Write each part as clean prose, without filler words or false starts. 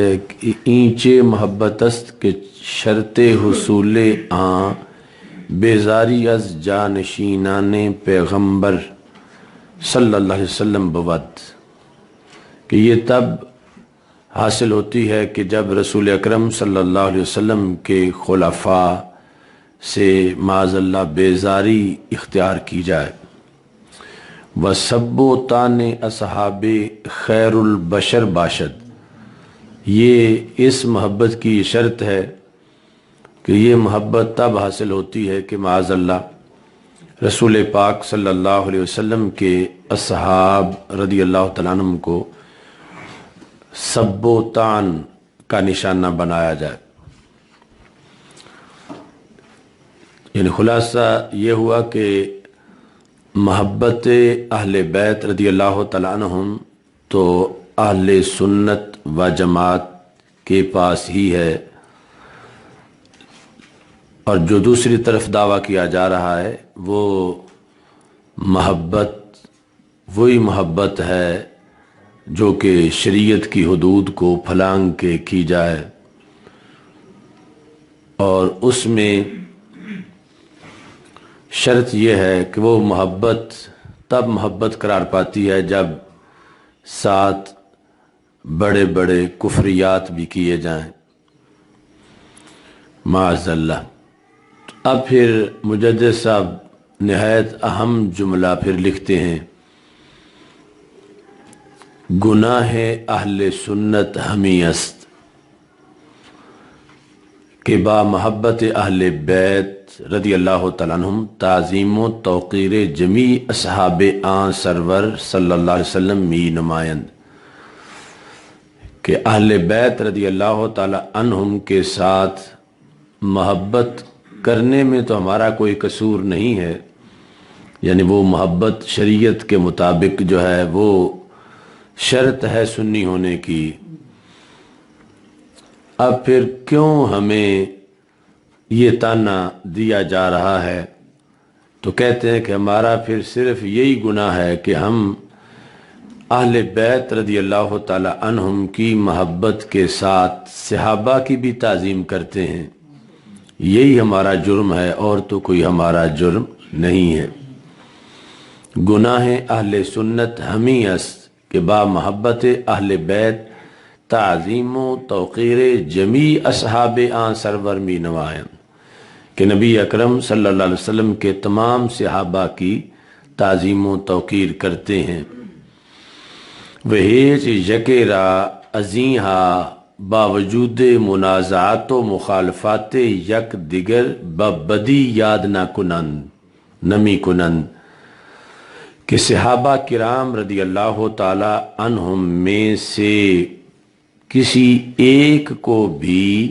اینچے محبت است کہ شرط حصول آن بیزاری از جانشینان پیغمبر صلی اللہ علیہ وسلم بود، کہ یہ تب حاصل ہوتی ہے کہ جب رسول اکرم صلی اللہ علیہ وسلم کے خلفاء سے معاذ اللہ بیزاری اختیار کی جائے۔ وَسَبُّ تَانِ اصحاب خیر البشر باشد، یہ اس محبت کی شرط ہے کہ یہ محبت تب حاصل ہوتی ہے کہ معاذ اللہ رسول پاک صلی اللہ علیہ وسلم کے اصحاب رضی اللہ تعالیٰ عنہم کو سب و طعن کا نشانہ بنایا جائے۔ یعنی خلاصہ یہ ہوا کہ محبت اہل بیت رضی اللہ تعالیٰ عنہم تو اہل سنت و جماعت کے پاس ہی ہے، اور جو دوسری طرف دعویٰ کیا جا رہا ہے وہ محبت وہی محبت ہے جو کہ شریعت کی حدود کو پھلانگ کے کی جائے، اور اس میں شرط یہ ہے کہ وہ محبت تب محبت قرار پاتی ہے جب ساتھ بڑے بڑے کفریات بھی کیے جائیں معاذ اللہ۔ اب پھر مجدد صاحب نہایت اہم جملہ پھر لکھتے ہیں، گناہ اہل سنت ہمی است کہ با محبت اہل بیت رضی اللہ تعالیٰ عنہم تعظیم و توقیر جمیع اصحاب آن سرور صلی اللہ علیہ وسلم می نمائند، کہ اہل بیت رضی اللہ تعالیٰ عنہم کے ساتھ محبت کرنے میں تو ہمارا کوئی قصور نہیں ہے، یعنی وہ محبت شریعت کے مطابق جو ہے وہ شرط ہے سنی ہونے کی۔ اب پھر کیوں ہمیں یہ تانا دیا جا رہا ہے؟ تو کہتے ہیں کہ ہمارا پھر صرف یہی گناہ ہے کہ ہم اہل بیت رضی اللہ تعالی عنہم کی محبت کے ساتھ صحابہ کی بھی تعظیم کرتے ہیں، یہی ہمارا جرم ہے اور تو کوئی ہمارا جرم نہیں ہے۔ گناہ اہل سنت ہمی است کہ با محبت اہل بیت تعظیم و توقیر جمیع اصحاب آن سرور می نمائیں، کہ نبی اکرم صلی اللہ علیہ وسلم کے تمام صحابہ کی تعظیم و توقیر کرتے ہیں۔ وہیچ یکیرا ازیہا باوجود منازعات و مخالفات یک دیگر ببدی یاد نہ کنند نمی کنند، کہ صحابہ کرام رضی اللہ تعالی عنہم میں سے کسی ایک کو بھی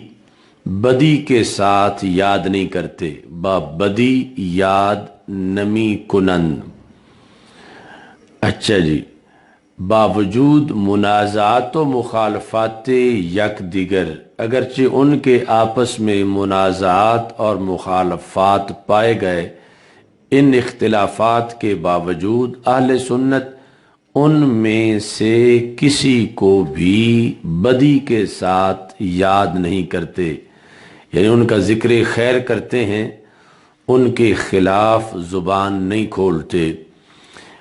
بدی کے ساتھ یاد نہیں کرتے، ببدی یاد نمی کنند۔ اچھا جی، باوجود منازعات و مخالفات یک دیگر، اگرچہ ان کے آپس میں منازعات اور مخالفات پائے گئے، ان اختلافات کے باوجود اہل سنت ان میں سے کسی کو بھی بدی کے ساتھ یاد نہیں کرتے، یعنی ان کا ذکر خیر کرتے ہیں، ان کے خلاف زبان نہیں کھولتے۔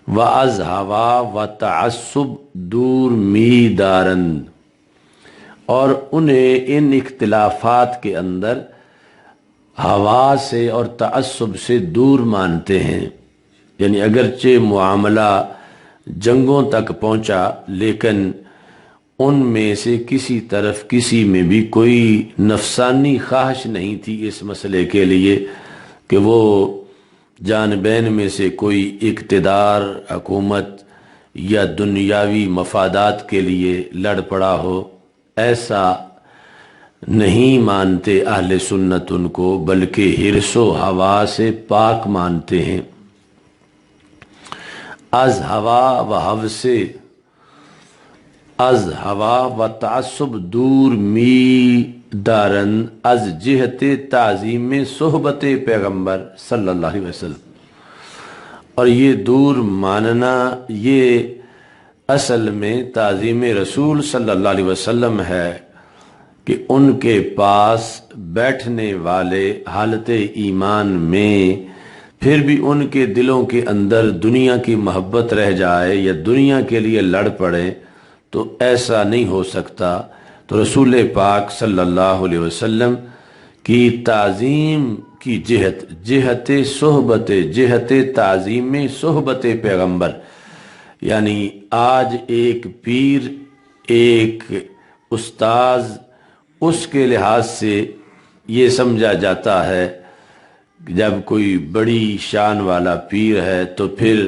وَأَزْ ہوا و تعصب دور می دارند، اور انہیں ان اختلافات کے اندر ہوا سے اور تعصب سے دور مانتے ہیں، یعنی اگرچہ معاملہ جنگوں تک پہنچا لیکن ان میں سے کسی طرف کسی میں بھی کوئی نفسانی خواہش نہیں تھی اس مسئلے کے لیے کہ وہ جانبین میں سے کوئی اقتدار، حکومت یا دنیاوی مفادات کے لیے لڑ پڑا ہو، ایسا نہیں مانتے اہل سنت ان کو، بلکہ حرص و ہوا سے پاک مانتے ہیں۔ از ہوا و حوث از ہوا و تعصب دور می دارن از جہت تعظیم صحبت پیغمبر صلی اللہ علیہ وسلم، اور یہ دور ماننا یہ اصل میں تعظیم رسول صلی اللہ علیہ وسلم ہے، کہ ان کے پاس بیٹھنے والے حالت ایمان میں پھر بھی ان کے دلوں کے اندر دنیا کی محبت رہ جائے یا دنیا کے لیے لڑ پڑے، تو ایسا نہیں ہو سکتا۔ تو رسول پاک صلی اللہ علیہ وسلم کی تعظیم کی جہت صحبت، جہت تعظیم صحبت پیغمبر، یعنی آج ایک پیر، ایک استاذ، اس کے لحاظ سے یہ سمجھا جاتا ہے جب کوئی بڑی شان والا پیر ہے تو پھر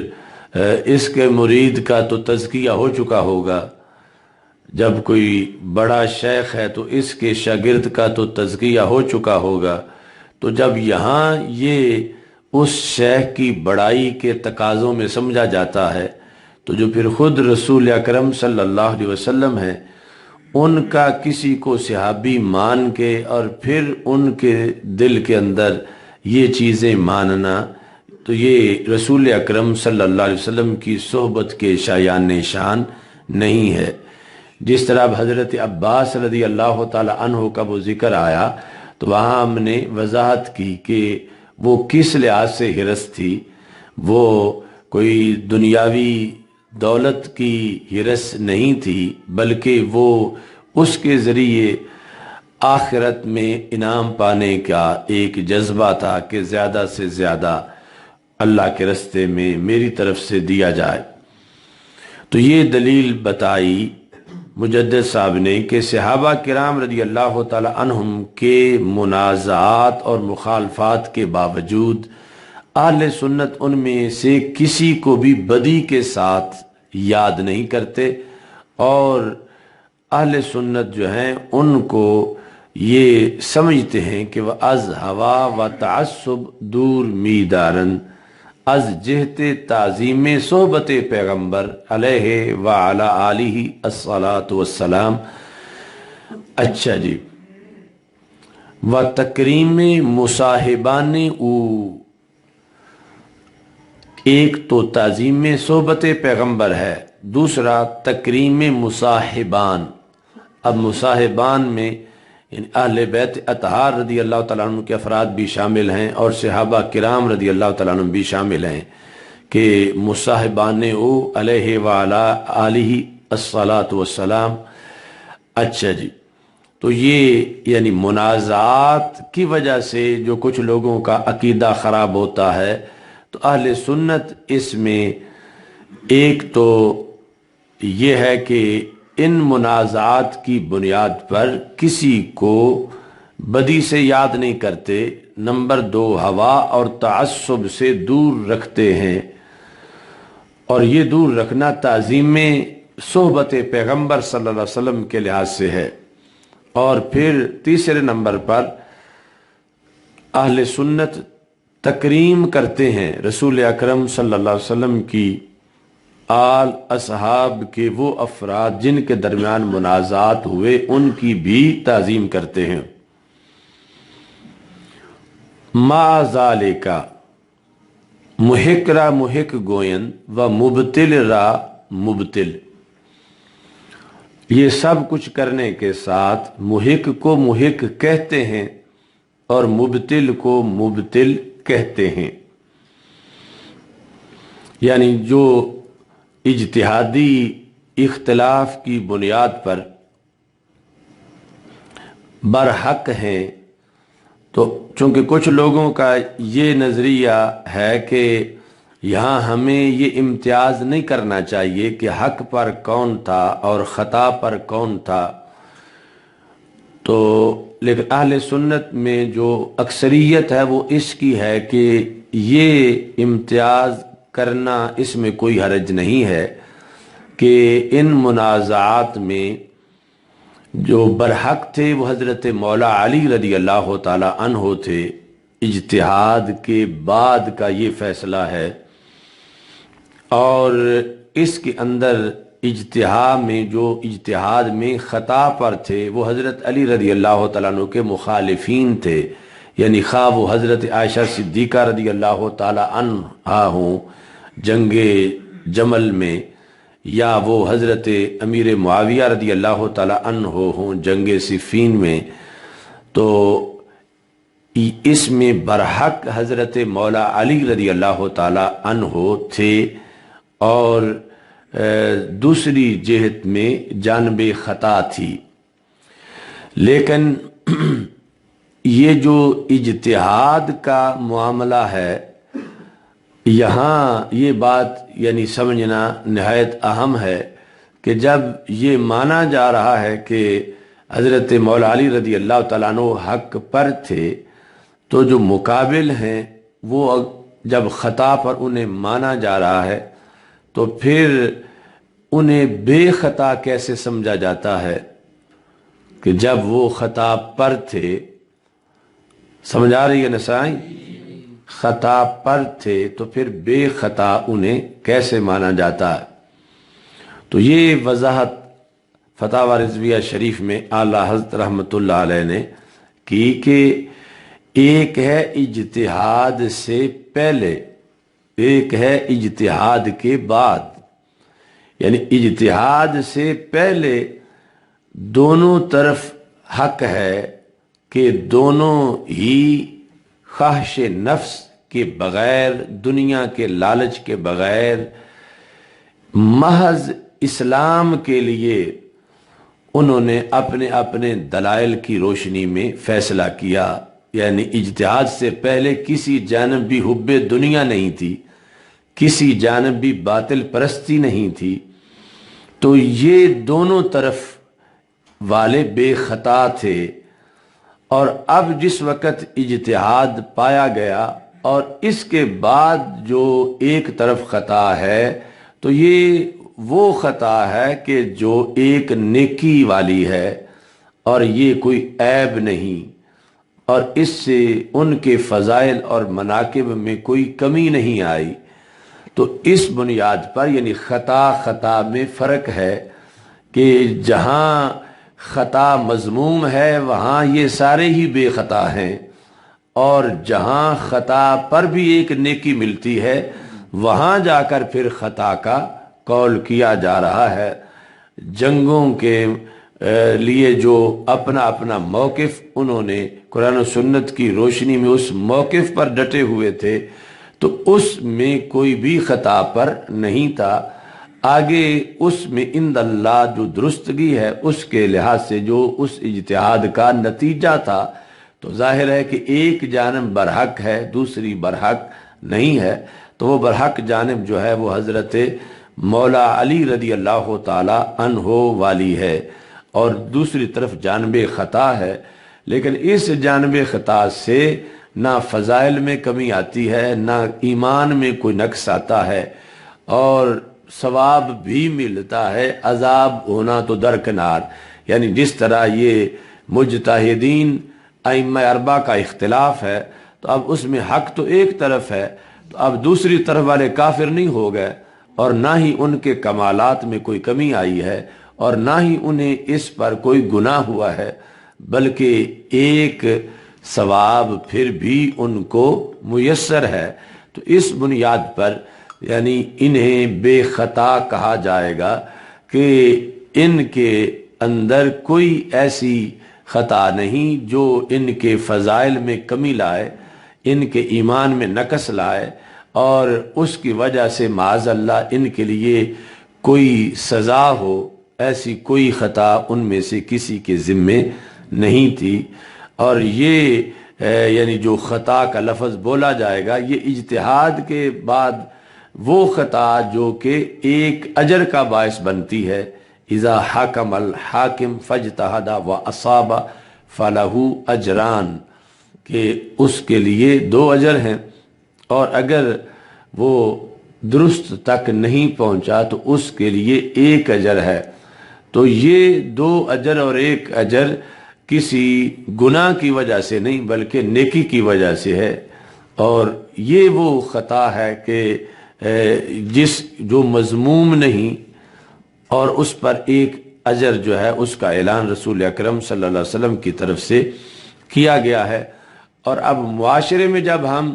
اس کے مرید کا تو تزکیہ ہو چکا ہوگا، جب کوئی بڑا شیخ ہے تو اس کے شاگرد کا تو تزکیہ ہو چکا ہوگا۔ تو جب یہاں یہ اس شیخ کی بڑائی کے تقاضوں میں سمجھا جاتا ہے، تو جو پھر خود رسول اکرم صلی اللہ علیہ وسلم ہیں، ان کا کسی کو صحابی مان کے اور پھر ان کے دل کے اندر یہ چیزیں ماننا، تو یہ رسول اکرم صلی اللہ علیہ وسلم کی صحبت کے شایان نشان نہیں ہے۔ جس طرح حضرت عباس رضی اللہ تعالی عنہ کا وہ ذکر آیا، تو وہاں ہم نے وضاحت کی کہ وہ کس لحاظ سے ہرس تھی۔ وہ کوئی دنیاوی دولت کی ہرس نہیں تھی، بلکہ وہ اس کے ذریعے آخرت میں انعام پانے کا ایک جذبہ تھا کہ زیادہ سے زیادہ اللہ کے رستے میں میری طرف سے دیا جائے۔ تو یہ دلیل بتائی مجدد صاحب نے کہ صحابہ کرام رضی اللہ تعالی عنہم کے منازعات اور مخالفات کے باوجود اہل سنت ان میں سے کسی کو بھی بدی کے ساتھ یاد نہیں کرتے، اور اہل سنت جو ہیں ان کو یہ سمجھتے ہیں کہ وہ از ہوا و تعصب دور میدارن از جہت تعظیم صحبت پیغمبر علیہ وعلی آلہ الصلاۃ والسلام۔ اچھا جی، و تکریم مصاحبان او، ایک تو تعظیم صحبت پیغمبر ہے، دوسرا تکریم مصاحبان۔ اب مصاحبان میں اہل بیت اطہار رضی اللہ تعالیٰ عنہ کے افراد بھی شامل ہیں اور صحابہ کرام رضی اللہ تعالیٰ عنہ بھی شامل ہیں کہ مصاحبان او علیہ وعلی آلہ الصلاۃ والسلام۔ اچھا جی، تو یہ یعنی منازعات کی وجہ سے جو کچھ لوگوں کا عقیدہ خراب ہوتا ہے، تو اہل سنت اس میں ایک تو یہ ہے کہ ان منازعات کی بنیاد پر کسی کو بدی سے یاد نہیں کرتے، نمبر دو ہوا اور تعصب سے دور رکھتے ہیں، اور یہ دور رکھنا تعظیم صحبت پیغمبر صلی اللہ علیہ وسلم کے لحاظ سے ہے۔ اور پھر تیسرے نمبر پر اہل سنت تکریم کرتے ہیں رسول اکرم صلی اللہ علیہ وسلم کی آل اصحاب کے وہ افراد جن کے درمیان منازعات ہوئے، ان کی بھی تعظیم کرتے ہیں۔ ما ذالک محق را محق گوین و مبتل را مبتل، یہ سب کچھ کرنے کے ساتھ محق کو محق کہتے ہیں اور مبتل کو مبتل کہتے ہیں، یعنی جو اجتہادی اختلاف کی بنیاد پر برحق ہیں، تو چونکہ کچھ لوگوں کا یہ نظریہ ہے کہ یہاں ہمیں یہ امتیاز نہیں کرنا چاہیے کہ حق پر کون تھا اور خطا پر کون تھا، تو لیکن اہل سنت میں جو اکثریت ہے وہ اس کی ہے کہ یہ امتیاز کرنا اس میں کوئی حرج نہیں ہے کہ ان منازعات میں جو برحق تھے وہ حضرت مولا علی رضی اللہ تعالی عنہ تھے، اجتہاد کے بعد کا یہ فیصلہ ہے، اور اس کے اندر اجتہاد میں خطا پر تھے وہ حضرت علی رضی اللہ تعالیٰ عنہ کے مخالفین تھے، یعنی خواہ وہ حضرت عائشہ صدیقہ رضی اللہ تعالیٰ عنہا ہوں جنگ جمل میں، یا وہ حضرت امیر معاویہ رضی اللہ تعالی عنہ ہوں جنگ صفین میں، تو اس میں برحق حضرت مولا علی رضی اللہ تعالی عنہ تھے، اور دوسری جہت میں جانب خطا تھی۔ لیکن یہ جو اجتہاد کا معاملہ ہے، یہاں یہ بات یعنی سمجھنا نہایت اہم ہے کہ جب یہ مانا جا رہا ہے کہ حضرت مولا علی رضی اللہ تعالیٰ عنہ حق پر تھے، تو جو مقابل ہیں وہ جب خطا پر انہیں مانا جا رہا ہے تو پھر انہیں بے خطا کیسے سمجھا جاتا ہے کہ جب وہ خطا پر تھے؟ سمجھ آ رہی ہے نسائیں؟ خطا پر تھے تو پھر بے خطا انہیں کیسے مانا جاتا ہے؟ تو یہ وضاحت فتاوی رضویہ شریف میں اعلیٰ حضرت رحمۃ اللہ علیہ نے کی کہ ایک ہے اجتہاد سے پہلے، ایک ہے اجتہاد کے بعد، یعنی اجتہاد سے پہلے دونوں طرف حق ہے کہ دونوں ہی خواہش نفس کے بغیر، دنیا کے لالچ کے بغیر، محض اسلام کے لیے انہوں نے اپنے اپنے دلائل کی روشنی میں فیصلہ کیا۔ یعنی اجتہاد سے پہلے کسی جانب بھی حب دنیا نہیں تھی، کسی جانب بھی باطل پرستی نہیں تھی، تو یہ دونوں طرف والے بے خطا تھے۔ اور اب جس وقت اجتہاد پایا گیا اور اس کے بعد جو ایک طرف خطا ہے، تو یہ وہ خطا ہے کہ جو ایک نیکی والی ہے اور یہ کوئی عیب نہیں، اور اس سے ان کے فضائل اور مناقب میں کوئی کمی نہیں آئی۔ تو اس بنیاد پر یعنی خطا میں فرق ہے کہ جہاں خطا مذموم ہے وہاں یہ سارے ہی بے خطا ہیں، اور جہاں خطا پر بھی ایک نیکی ملتی ہے وہاں جا کر پھر خطا کا قول کیا جا رہا ہے۔ جنگوں کے لیے جو اپنا اپنا موقف انہوں نے قرآن و سنت کی روشنی میں اس موقف پر ڈٹے ہوئے تھے، تو اس میں کوئی بھی خطا پر نہیں تھا۔ آگے اس میں عند اللہ جو درستگی ہے اس کے لحاظ سے جو اس اجتہاد کا نتیجہ تھا، تو ظاہر ہے کہ ایک جانب برحق ہے، دوسری برحق نہیں ہے، تو وہ برحق جانب جو ہے وہ حضرت مولا علی رضی اللہ تعالی عنہ والی ہے، اور دوسری طرف جانب خطا ہے۔ لیکن اس جانب خطا سے نہ فضائل میں کمی آتی ہے، نہ ایمان میں کوئی نقص آتا ہے، اور ثواب بھی ملتا ہے، عذاب ہونا تو درکنار۔ یعنی جس طرح یہ مجتہدین ائمہ اربعہ کا اختلاف ہے، تو اب اس میں حق تو ایک طرف ہے، تو اب دوسری طرف والے کافر نہیں ہو گئے، اور نہ ہی ان کے کمالات میں کوئی کمی آئی ہے، اور نہ ہی انہیں اس پر کوئی گناہ ہوا ہے، بلکہ ایک ثواب پھر بھی ان کو میسر ہے۔ تو اس بنیاد پر یعنی انہیں بے خطا کہا جائے گا کہ ان کے اندر کوئی ایسی خطا نہیں جو ان کے فضائل میں کمی لائے، ان کے ایمان میں نقص لائے، اور اس کی وجہ سے معاذ اللہ ان کے لیے کوئی سزا ہو، ایسی کوئی خطا ان میں سے کسی کے ذمے نہیں تھی۔ اور یہ یعنی جو خطا کا لفظ بولا جائے گا، یہ اجتہاد کے بعد وہ خطا جو کہ ایک اجر کا باعث بنتی ہے۔ اذا حکم الحاکم فاجتہد واصاب فلہ اجران، کہ اس کے لیے 2 اجر ہیں، اور اگر وہ درست تک نہیں پہنچا تو اس کے لیے 1 اجر ہے۔ تو یہ 2 اجر اور 1 اجر کسی گناہ کی وجہ سے نہیں بلکہ نیکی کی وجہ سے ہے، اور یہ وہ خطا ہے کہ جو مذموم نہیں، اور اس پر 1 اجر جو ہے اس کا اعلان رسول اکرم صلی اللہ علیہ وسلم کی طرف سے کیا گیا ہے۔ اور اب معاشرے میں جب ہم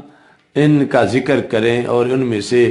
ان کا ذکر کریں اور ان میں سے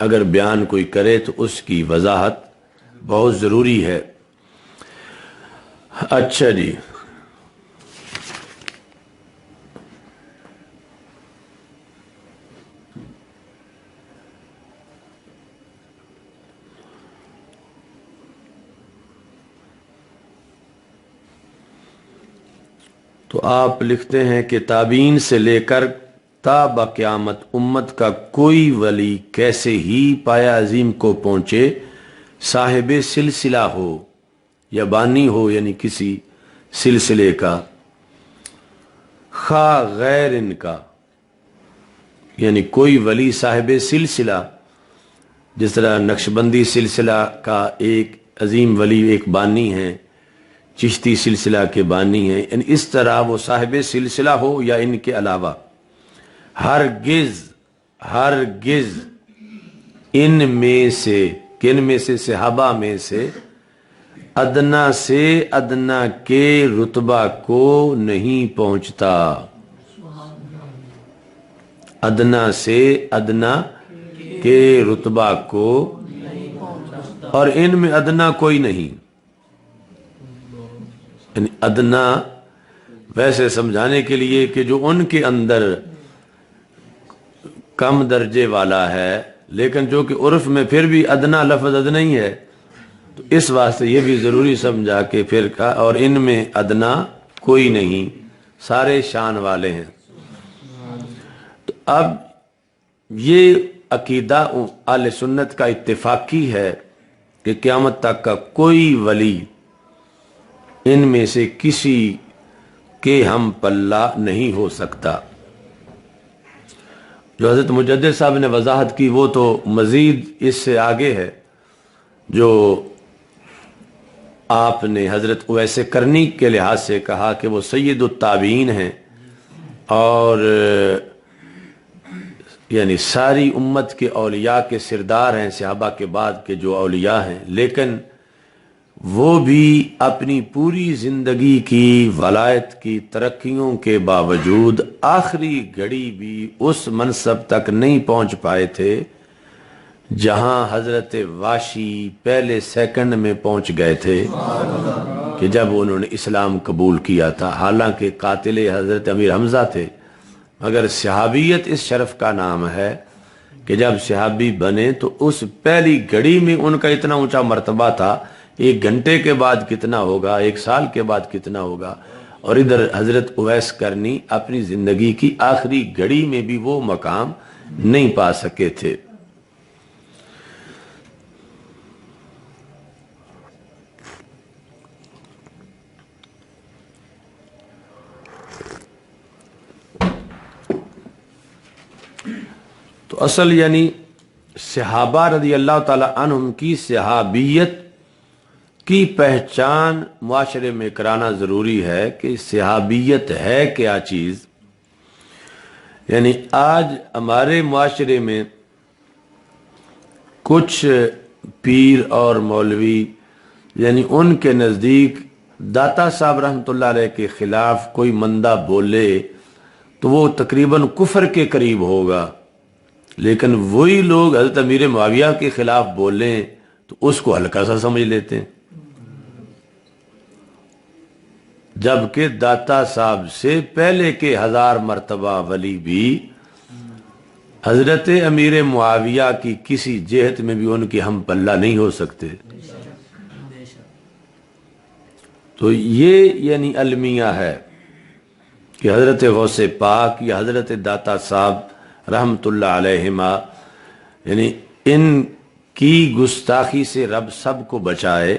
اگر بیان کوئی کرے تو اس کی وضاحت بہت ضروری ہے۔ اچھا جی، تو آپ لکھتے ہیں کہ تابعین سے لے کر تا بقیامت امت کا کوئی ولی کیسے ہی پایا عظیم کو پہنچے، صاحب سلسلہ ہو یا بانی ہو، یعنی کسی سلسلے کا، خواہ غیر ان کا، یعنی کوئی ولی صاحب سلسلہ، جس طرح نقشبندی سلسلہ کا ایک عظیم ولی ایک بانی ہے، چشتی سلسلہ کے بانی ہیں، یعنی اس طرح وہ صاحب سلسلہ ہو یا ان کے علاوہ، ہرگز ان میں سے، کن میں سے؟ صحابہ میں سے ادنا سے ادنا کے رتبہ کو نہیں پہنچتا، ادنا سے ادنا کے رتبہ کو، اور ان میں ادنا کوئی نہیں، یعنی ادنا ویسے سمجھانے کے لیے کہ جو ان کے اندر کم درجے والا ہے، لیکن جو کہ عرف میں پھر بھی ادنا لفظ ادنا ہی ہے، تو اس واسطے یہ بھی ضروری سمجھا کہ پھر کہا اور ان میں ادنا کوئی نہیں، سارے شان والے ہیں۔ تو اب یہ عقیدہ اہل سنت کا اتفاقی ہے کہ قیامت تک کا کوئی ولی ان میں سے کسی کے ہم پلہ نہیں ہو سکتا۔ جو حضرت مجدد صاحب نے وضاحت کی وہ تو مزید اس سے آگے ہے، جو آپ نے حضرت اویس کرنی کے لحاظ سے کہا کہ وہ سید التابعین ہیں، اور یعنی ساری امت کے اولیاء کے سردار ہیں، صحابہ کے بعد کے جو اولیاء ہیں، لیکن وہ بھی اپنی پوری زندگی کی ولایت کی ترقیوں کے باوجود آخری گھڑی بھی اس منصب تک نہیں پہنچ پائے تھے جہاں حضرت واشی پہلے سیکنڈ میں پہنچ گئے تھے کہ جب انہوں نے اسلام قبول کیا تھا، حالانکہ قاتل حضرت امیر حمزہ تھے، مگر صحابیت اس شرف کا نام ہے کہ جب صحابی بنے تو اس پہلی گھڑی میں ان کا اتنا اونچا مرتبہ تھا، ایک گھنٹے کے بعد کتنا ہوگا، ایک سال کے بعد کتنا ہوگا، اور ادھر حضرت اویس کرنی اپنی زندگی کی آخری گھڑی میں بھی وہ مقام نہیں پا سکے تھے۔ تو اصل یعنی صحابہ رضی اللہ تعالی عنہم کی صحابیت کی پہچان معاشرے میں کرانا ضروری ہے کہ صحابیت ہے کیا چیز۔ یعنی آج ہمارے معاشرے میں کچھ پیر اور مولوی، یعنی ان کے نزدیک داتا صاحب رحمۃ اللہ علیہ کے خلاف کوئی مندہ بولے تو وہ تقریباً کفر کے قریب ہوگا، لیکن وہی لوگ حضرت امیر معاویہ کے خلاف بولیں تو اس کو ہلکا سا سمجھ لیتے ہیں، جبکہ داتا صاحب سے پہلے کے 1000 مرتبہ ولی بھی حضرت امیر معاویہ کی کسی جہت میں بھی ان کی ہم پلہ نہیں ہو سکتے۔ تو یہ یعنی المیہ ہے کہ حضرت غوث پاک یا حضرت داتا صاحب رحمت اللہ علیہما، یعنی ان کی گستاخی سے رب سب کو بچائے،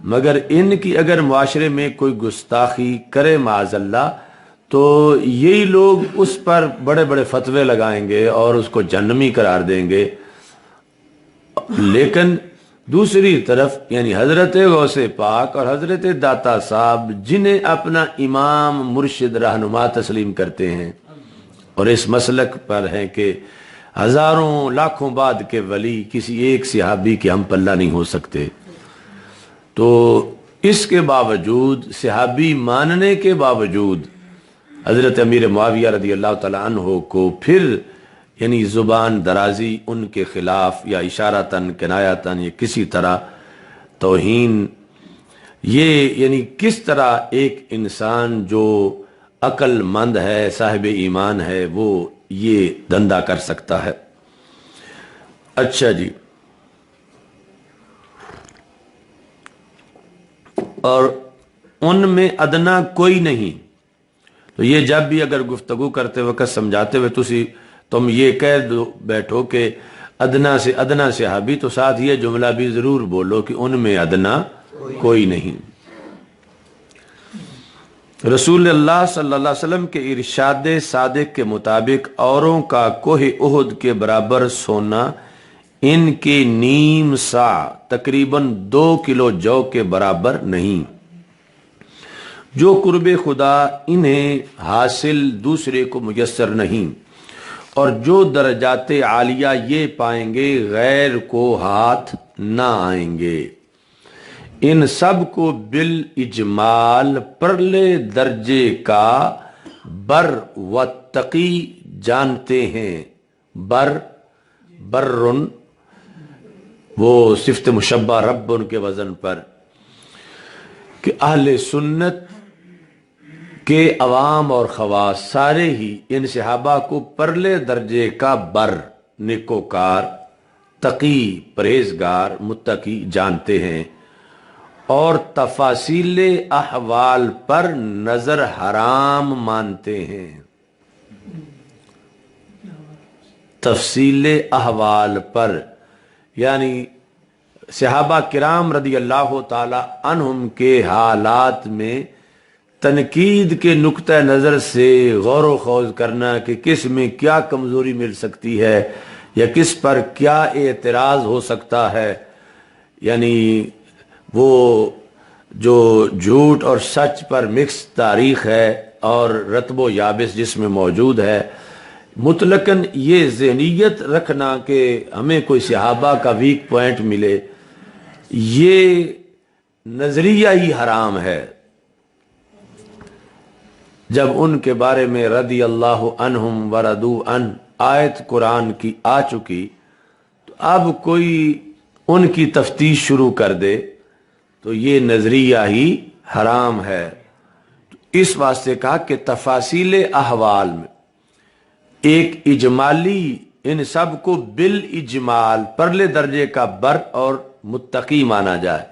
مگر ان کی اگر معاشرے میں کوئی گستاخی کرے معاذ اللہ تو یہی لوگ اس پر بڑے بڑے فتوے لگائیں گے اور اس کو جہنمی قرار دیں گے۔ لیکن دوسری طرف یعنی حضرت غوث پاک اور حضرت داتا صاحب جنہیں اپنا امام مرشد رہنما تسلیم کرتے ہیں اور اس مسلک پر ہیں کہ ہزاروں لاکھوں بعد کے ولی کسی ایک صحابی کے ہم پلہ نہیں ہو سکتے، تو اس کے باوجود صحابی ماننے کے باوجود حضرت امیر معاویہ رضی اللہ تعالیٰ عنہ کو پھر یعنی زبان درازی ان کے خلاف یا اشارتاً کنایتاً یا کسی طرح توہین، یہ یعنی کس طرح ایک انسان جو عقل مند ہے، صاحب ایمان ہے، وہ یہ دھندا کر سکتا ہے۔ اچھا جی، اور ان میں ادنا کوئی نہیں۔ تو یہ جب بھی اگر گفتگو کرتے وقت سمجھاتے ہوئے تم یہ کہہ دو بیٹھو کہ ادنا سے ادنا صحابی، تو ساتھ یہ جملہ بھی ضرور بولو کہ ان میں ادنا کوئی نہیں۔ رسول اللہ صلی اللہ علیہ وسلم کے ارشاد صادق کے مطابق اوروں کا کوہ احد کے برابر سونا ان کے نیم سا تقریباً 2 کلو جو کے برابر نہیں۔ جو قرب خدا انہیں حاصل دوسرے کو میسر نہیں، اور جو درجات عالیہ یہ پائیں گے غیر کو ہاتھ نہ آئیں گے۔ ان سب کو بالاجمال پرلے درجے کا بر و تقی جانتے ہیں۔ برن وہ صفت مشبہ رب ان کے وزن پر، کہ اہل سنت کے عوام اور خواص سارے ہی ان صحابہ کو پرلے درجے کا بر، نیکوکار، تقی، پرہیزگار، متقی جانتے ہیں، اور تفاصیل احوال پر نظر حرام مانتے ہیں۔ تفصیل احوال پر یعنی صحابہ کرام رضی اللہ تعالی عنہم کے حالات میں تنقید کے نقطہ نظر سے غور و خوض کرنا کہ کس میں کیا کمزوری مل سکتی ہے یا کس پر کیا اعتراض ہو سکتا ہے، یعنی وہ جو جھوٹ اور سچ پر مکس تاریخ ہے اور رطب و یابس جس میں موجود ہے، مطلقاً یہ ذہنیت رکھنا کہ ہمیں کوئی صحابہ کا ویک پوائنٹ ملے، یہ نظریہ ہی حرام ہے۔ جب ان کے بارے میں رضی اللہ عنہم ورضوا عنہ آیت قرآن کی آ چکی، تو اب کوئی ان کی تفتیش شروع کر دے تو یہ نظریہ ہی حرام ہے۔ تو اس واسطے کہا کہ تفاصیل احوال میں ایک اجمالی، ان سب کو بالاجمال پرلے درجے کا بر اور متقی مانا جائے،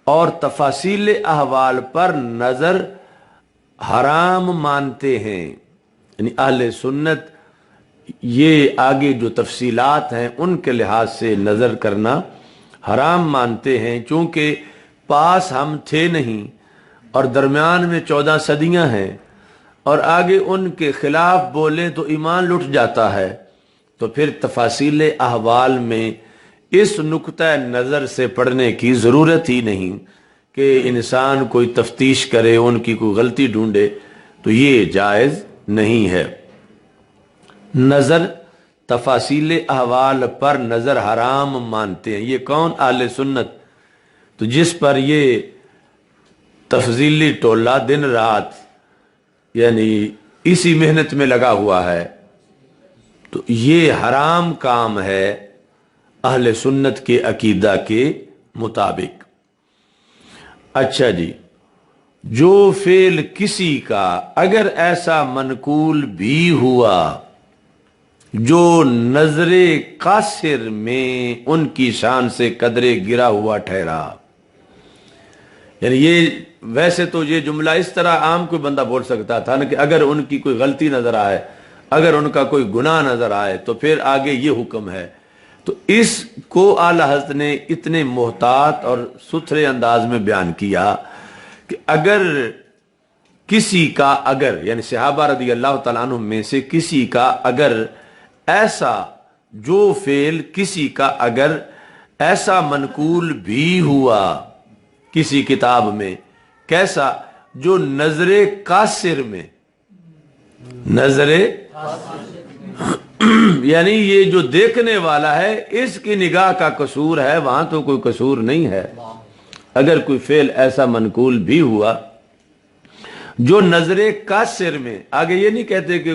اور تفاصیل احوال پر نظر حرام مانتے ہیں، یعنی اہل سنت یہ آگے جو تفصیلات ہیں ان کے لحاظ سے نظر کرنا حرام مانتے ہیں، چونکہ پاس ہم تھے نہیں اور درمیان میں 14 صدیاں ہیں، اور آگے ان کے خلاف بولیں تو ایمان لٹ جاتا ہے، تو پھر تفاصیل احوال میں اس نقطہ نظر سے پڑھنے کی ضرورت ہی نہیں کہ انسان کوئی تفتیش کرے، ان کی کوئی غلطی ڈھونڈے، تو یہ جائز نہیں ہے۔ نظر تفاصیل احوال پر نظر حرام مانتے ہیں، یہ کون؟ اہل سنت۔ تو جس پر یہ تفضیلی ٹولہ دن رات یعنی اسی محنت میں لگا ہوا ہے، تو یہ حرام کام ہے اہل سنت کے عقیدہ کے مطابق۔ اچھا جی، جو فعل کسی کا اگر ایسا منقول بھی ہوا جو نظر قاصر میں ان کی شان سے قدرے گرا ہوا ٹھہرا، یعنی یہ ویسے تو یہ جملہ اس طرح عام کوئی بندہ بول سکتا تھا نا کہ اگر ان کی کوئی غلطی نظر آئے، اگر ان کا کوئی گناہ نظر آئے تو پھر آگے یہ حکم ہے، تو اس کو اعلی حضرت نے اتنے محتاط اور ستھرے انداز میں بیان کیا کہ اگر کسی کا اگر یعنی صحابہ رضی اللہ تعالیٰ عنہ میں سے کسی کا اگر ایسا جو فعل کسی کا اگر ایسا منقول بھی ہوا کسی کتاب میں، کیسا؟ جو نظر قاصر میں، نظر یعنی یہ جو دیکھنے والا ہے اس کی نگاہ کا قصور ہے، وہاں تو کوئی قصور نہیں ہے۔ اگر کوئی فعل ایسا منقول بھی ہوا جو نظر قاصر میں، آگے یہ نہیں کہتے کہ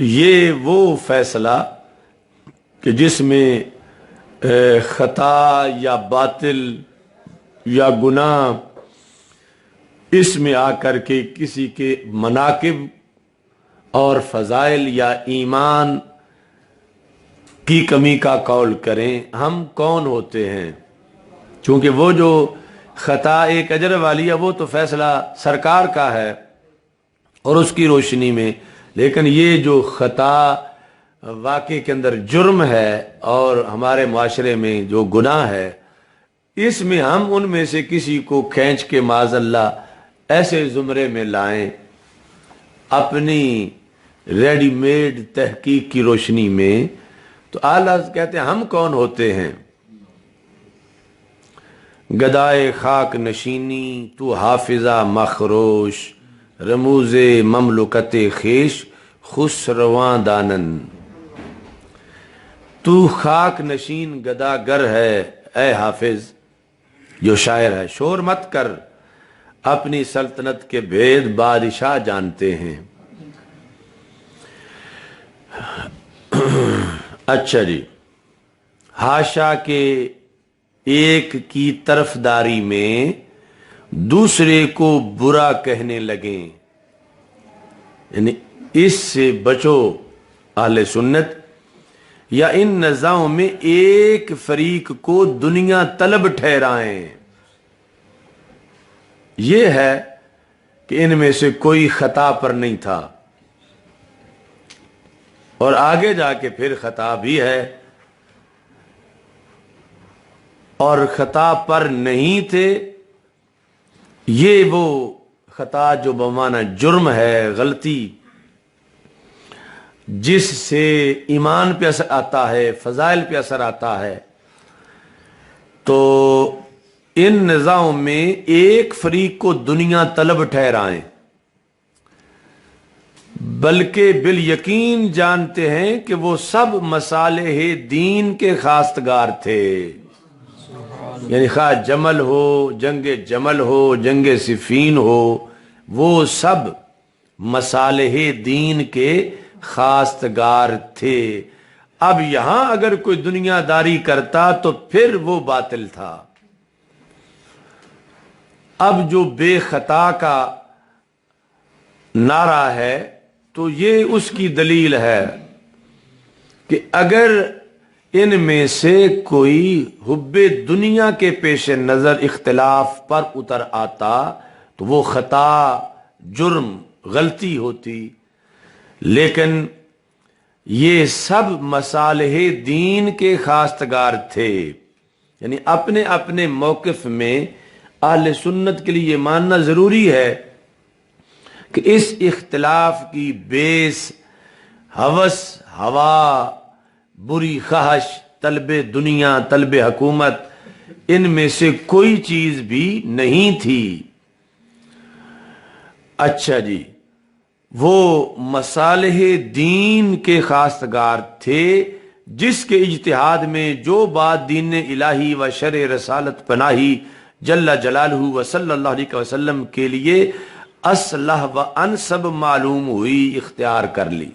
یہ وہ فیصلہ کہ جس میں خطا یا باطل یا گناہ اس میں آ کر کے کسی کے مناقب اور فضائل یا ایمان کی کمی کا قول کریں، ہم کون ہوتے ہیں؟ چونکہ وہ جو خطا ایک اجر والی ہے وہ تو فیصلہ سرکار کا ہے اور اس کی روشنی میں، لیکن یہ جو خطا واقعے کے اندر جرم ہے اور ہمارے معاشرے میں جو گناہ ہے، اس میں ہم ان میں سے کسی کو کھینچ کے معاذ اللہ ایسے زمرے میں لائیں اپنی ریڈی میڈ تحقیق کی روشنی میں، تو اعلیٰ کہتے ہیں ہم کون ہوتے ہیں؟ گدائے خاک نشینی تو حافظہ مخروش، رموز مملکت خیش خسرواں دانن۔ تو خاک نشین گدا گر ہے اے حافظ، جو شاعر ہے، شور مت کر، اپنی سلطنت کے بھید بادشاہ جانتے ہیں۔ اچھا جی، حاشا کے ایک کی طرفداری میں دوسرے کو برا کہنے لگیں، یعنی اس سے بچو اہل سنت، یا ان نزاعوں میں ایک فریق کو دنیا طلب ٹھہرائیں۔ یہ ہے کہ ان میں سے کوئی خطا پر نہیں تھا اور آگے جا کے پھر خطا بھی ہے، اور خطا پر نہیں تھے، یہ وہ خطا جو بمعنی جرم ہے، غلطی، جس سے ایمان پہ اثر آتا ہے، فضائل پہ اثر آتا ہے۔ تو ان نزاعوں میں ایک فریق کو دنیا طلب ٹھہرائیں، بلکہ بالیقین جانتے ہیں کہ وہ سب مصالح دین کے خواستگار تھے، یعنی خواہ جمل ہو، جنگ جمل ہو، جنگ صفین ہو، وہ سب مصالح دین کے خواستگار تھے۔ اب یہاں اگر کوئی دنیا داری کرتا تو پھر وہ باطل تھا۔ اب جو بے خطا کا نعرہ ہے تو یہ اس کی دلیل ہے کہ اگر ان میں سے کوئی حب دنیا کے پیش نظر اختلاف پر اتر آتا تو وہ خطا، جرم، غلطی ہوتی، لیکن یہ سب مصالح دین کے خواستگار تھے، یعنی اپنے اپنے موقف میں اہل سنت کے لیے یہ ماننا ضروری ہے کہ اس اختلاف کی بیس ہوس، ہوا، بری خواہش، طلب دنیا، طلب حکومت، ان میں سے کوئی چیز بھی نہیں تھی۔ اچھا جی، وہ مصالح دین کے خواستگار تھے جس کے اجتہاد میں جو بات دین الہی و شرع رسالت پناہی جل جلالہ و صلی اللہ علیہ وسلم کے لیے اصلح و انسب معلوم ہوئی، اختیار کر لی۔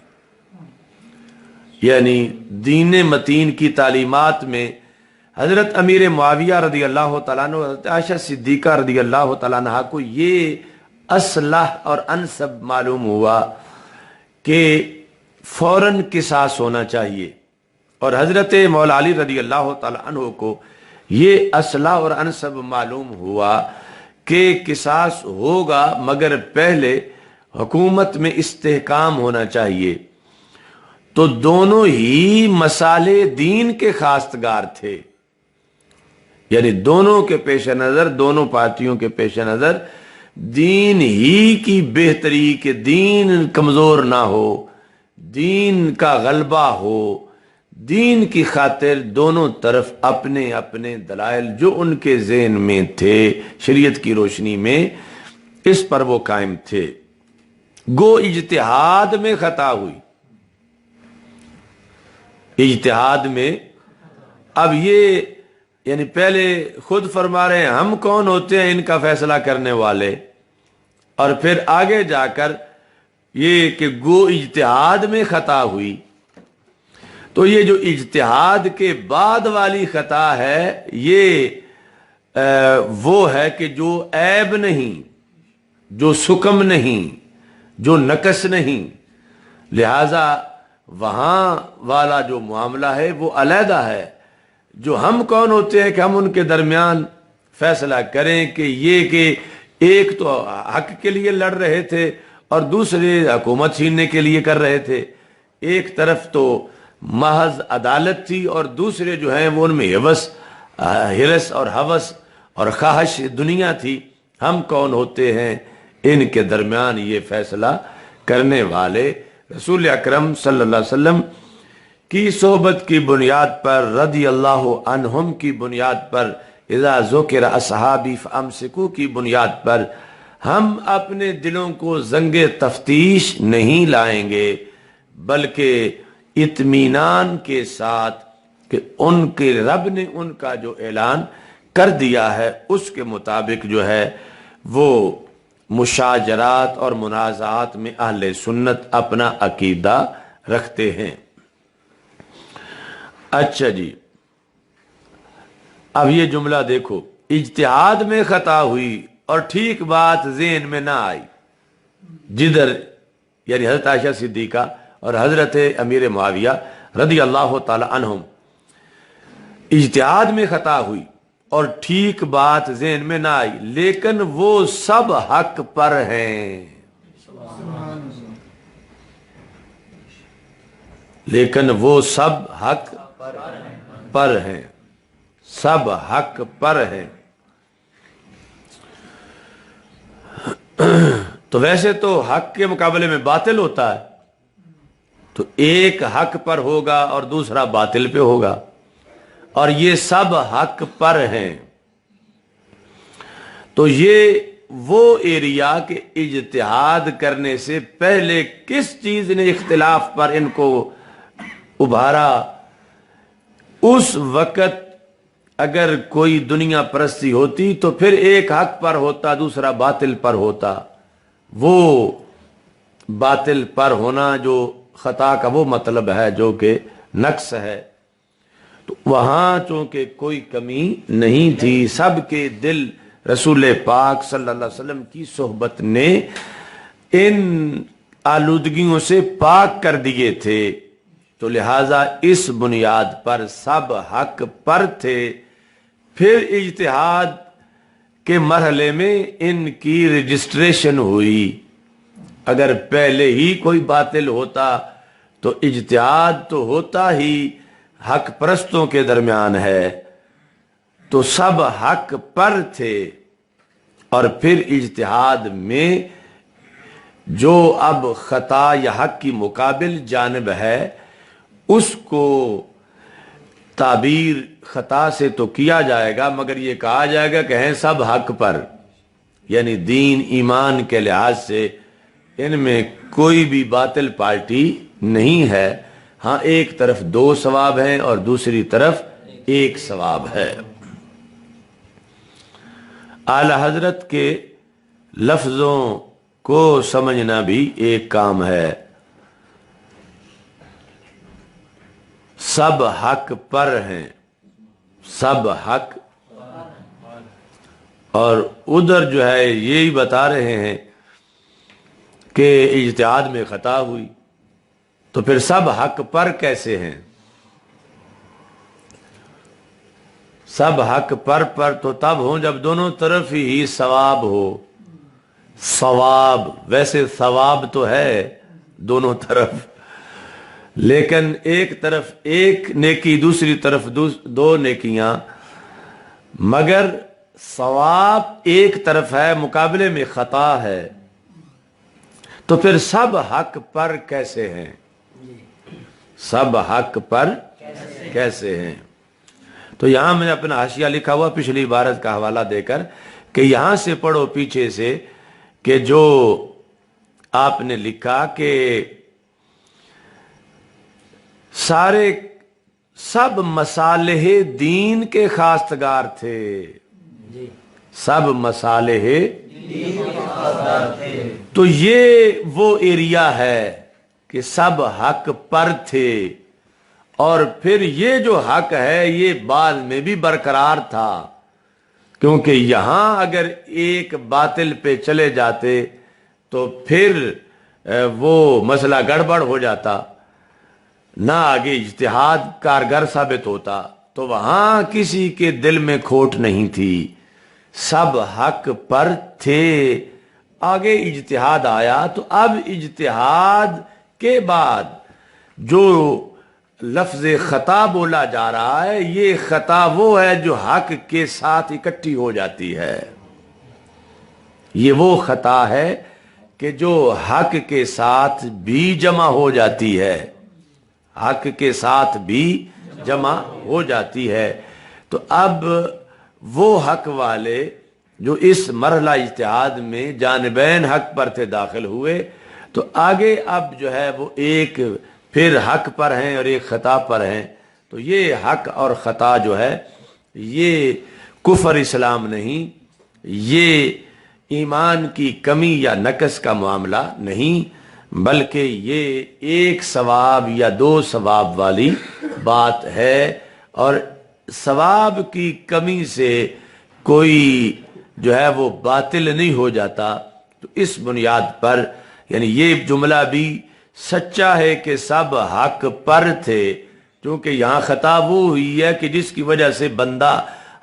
یعنی دین متین کی تعلیمات میں حضرت امیر معاویہ رضی اللہ تعالیٰ عنہ، حضرت عائشہ صدیقہ رضی اللہ تعالیٰ عنہ کو یہ اصلح اور انسب معلوم ہوا کہ فوراً قصاص ہونا چاہیے، اور حضرت مولا علی رضی اللہ تعالیٰ عنہ کو یہ اصلح اور انسب معلوم ہوا کہ قصاص ہوگا مگر پہلے حکومت میں استحکام ہونا چاہیے۔ تو دونوں ہی مصالح دین کے خواستگار تھے، یعنی دونوں کے پیش نظر، دونوں پارٹیوں کے پیش نظر دین ہی کی بہتری، کہ دین کمزور نہ ہو، دین کا غلبہ ہو، دین کی خاطر دونوں طرف اپنے اپنے دلائل جو ان کے ذہن میں تھے شریعت کی روشنی میں، اس پر وہ قائم تھے۔ گو اجتہاد میں خطا ہوئی، اجتہاد میں، اب یہ یعنی پہلے خود فرما رہے ہیں ہم کون ہوتے ہیں ان کا فیصلہ کرنے والے، اور پھر آگے جا کر یہ کہ گو اجتہاد میں خطا ہوئی، تو یہ جو اجتہاد کے بعد والی خطا ہے یہ وہ ہے کہ جو عیب نہیں، جو سکم نہیں، جو نقص نہیں، لہذا وہاں والا جو معاملہ ہے وہ علیحدہ ہے۔ جو ہم کون ہوتے ہیں کہ ہم ان کے درمیان فیصلہ کریں کہ یہ کہ ایک تو حق کے لیے لڑ رہے تھے اور دوسرے حکومت چھیننے کے لیے کر رہے تھے، ایک طرف تو محض عدالت تھی اور دوسرے جو ہیں وہ ان میں ہرس اور ہوس اور خواہش دنیا تھی۔ ہم کون ہوتے ہیں ان کے درمیان یہ فیصلہ کرنے والے؟ رسول اکرم صلی اللہ علیہ وسلم کی صحبت کی بنیاد پر، رضی اللہ عنہم کی بنیاد پر، اذا ذکر اصحابی فامسکوا کی بنیاد پر ہم اپنے دلوں کو زنگ تفتیش نہیں لائیں گے، بلکہ اطمینان کے ساتھ کہ ان کے رب نے ان کا جو اعلان کر دیا ہے اس کے مطابق جو ہے وہ مشاجرات اور منازعات میں اہل سنت اپنا عقیدہ رکھتے ہیں۔ اچھا جی، اب یہ جملہ دیکھو، اجتہاد میں خطا ہوئی اور ٹھیک بات ذہن میں نہ آئی، جدھر یعنی حضرت عائشہ صدیقہ اور حضرت امیر معاویہ رضی اللہ تعالی عنہم اجتہاد میں خطا ہوئی اور ٹھیک بات ذہن میں نہ آئی، لیکن وہ سب حق پر ہیں، لیکن وہ سب حق پر ہیں، سب حق پر ہیں۔ تو ویسے تو حق کے مقابلے میں باطل ہوتا ہے، تو ایک حق پر ہوگا اور دوسرا باطل پہ ہوگا، اور یہ سب حق پر ہیں۔ تو یہ وہ ایریا کہ اجتہاد کرنے سے پہلے کس چیز نے اختلاف پر ان کو ابھارا؟ اس وقت اگر کوئی دنیا پرستی ہوتی تو پھر ایک حق پر ہوتا، دوسرا باطل پر ہوتا۔ وہ باطل پر ہونا جو خطا کا وہ مطلب ہے جو کہ نقص ہے، تو وہاں چونکہ کوئی کمی نہیں تھی، سب کے دل رسول پاک صلی اللہ علیہ وسلم کی صحبت نے ان آلودگیوں سے پاک کر دیے تھے، تو لہٰذا اس بنیاد پر سب حق پر تھے۔ پھر اجتہاد کے مرحلے میں ان کی رجسٹریشن ہوئی۔ اگر پہلے ہی کوئی باطل ہوتا تو اجتہاد تو ہوتا ہی حق پرستوں کے درمیان ہے، تو سب حق پر تھے، اور پھر اجتہاد میں جو اب خطا یا حق کی مقابل جانب ہے اس کو تعبیر خطا سے تو کیا جائے گا، مگر یہ کہا جائے گا کہ ہیں سب حق پر، یعنی دین ایمان کے لحاظ سے ان میں کوئی بھی باطل پارٹی نہیں ہے۔ ہاں ایک طرف دو ثواب ہیں اور دوسری طرف ایک ثواب ہے۔ اعلی حضرت کے لفظوں کو سمجھنا بھی ایک کام ہے۔ سب حق پر ہیں، سب حق، اور ادھر جو ہے یہی بتا رہے ہیں کہ اجتہاد میں خطا ہوئی، تو پھر سب حق پر کیسے ہیں؟ سب حق پر تو تب ہوں جب دونوں طرف ہی ثواب ہو۔ ثواب، ویسے ثواب تو ہے دونوں طرف، لیکن ایک طرف ایک نیکی، دوسری طرف دو نیکیاں، مگر ثواب ایک طرف ہے، مقابلے میں خطا ہے، تو پھر سب حق پر کیسے ہیں؟ سب حق پر کیسے ہیں؟ تو یہاں میں نے اپنا حاشیہ لکھا ہوا پچھلی عبارت کا حوالہ دے کر کہ یہاں سے پڑھو پیچھے سے کہ جو آپ نے لکھا کہ سب مصالح دین کے خواستگار تھے، سب مصالح تو یہ وہ ایریا ہے کہ سب حق پر تھے، اور پھر یہ جو حق ہے یہ بعد میں بھی برقرار تھا، کیونکہ یہاں اگر ایک باطل پہ چلے جاتے تو پھر وہ مسئلہ گڑبڑ ہو جاتا، نہ آگے اجتہاد کارگر ثابت ہوتا، تو وہاں کسی کے دل میں کھوٹ نہیں تھی، سب حق پر تھے۔ آگے اجتہاد آیا تو اب اجتہاد کے بعد جو لفظ خطا بولا جا رہا ہے، یہ خطا وہ ہے جو حق کے ساتھ اکٹھی ہو جاتی ہے، یہ وہ خطا ہے کہ جو حق کے ساتھ بھی جمع ہو جاتی ہے، حق کے ساتھ بھی جمع ہو جاتی ہے۔ تو اب وہ حق والے جو اس مرحلہ اجتہاد میں جانبین حق پر تھے داخل ہوئے، تو آگے اب جو ہے وہ ایک پھر حق پر ہیں اور ایک خطا پر ہیں، تو یہ حق اور خطا جو ہے یہ کفر اسلام نہیں، یہ ایمان کی کمی یا نقص کا معاملہ نہیں، بلکہ یہ ایک ثواب یا دو ثواب والی بات ہے، اور ثواب کی کمی سے کوئی جو ہے وہ باطل نہیں ہو جاتا۔ تو اس بنیاد پر یعنی یہ جملہ بھی سچا ہے کہ سب حق پر تھے، کیونکہ یہاں خطا وہ ہوئی ہے کہ جس کی وجہ سے بندہ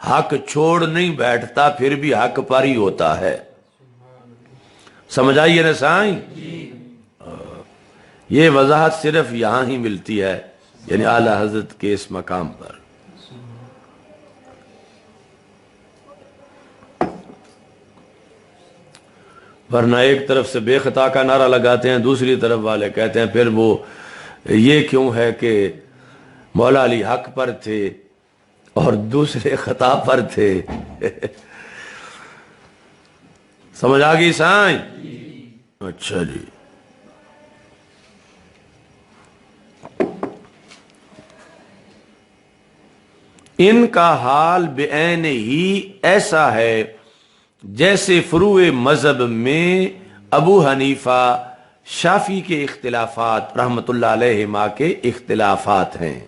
حق چھوڑ نہیں بیٹھتا، پھر بھی حق پر ہی ہوتا ہے۔ سمجھ آئیے نا سائیں؟ یہ وضاحت صرف یہاں ہی ملتی ہے، یعنی اعلی حضرت کے اس مقام پر۔ ورنہ ایک طرف سے بے خطا کا نعرہ لگاتے ہیں، دوسری طرف والے کہتے ہیں پھر وہ یہ کیوں ہے کہ مولا علی حق پر تھے اور دوسرے خطا پر تھے۔ سمجھ آ گئی سائیں؟ اچھا جی، ان کا حال بعین ہی ایسا ہے جیسے فروع مذہب میں ابو حنیفہ شافعی کے اختلافات رحمت اللہ علیہما کے اختلافات ہیں،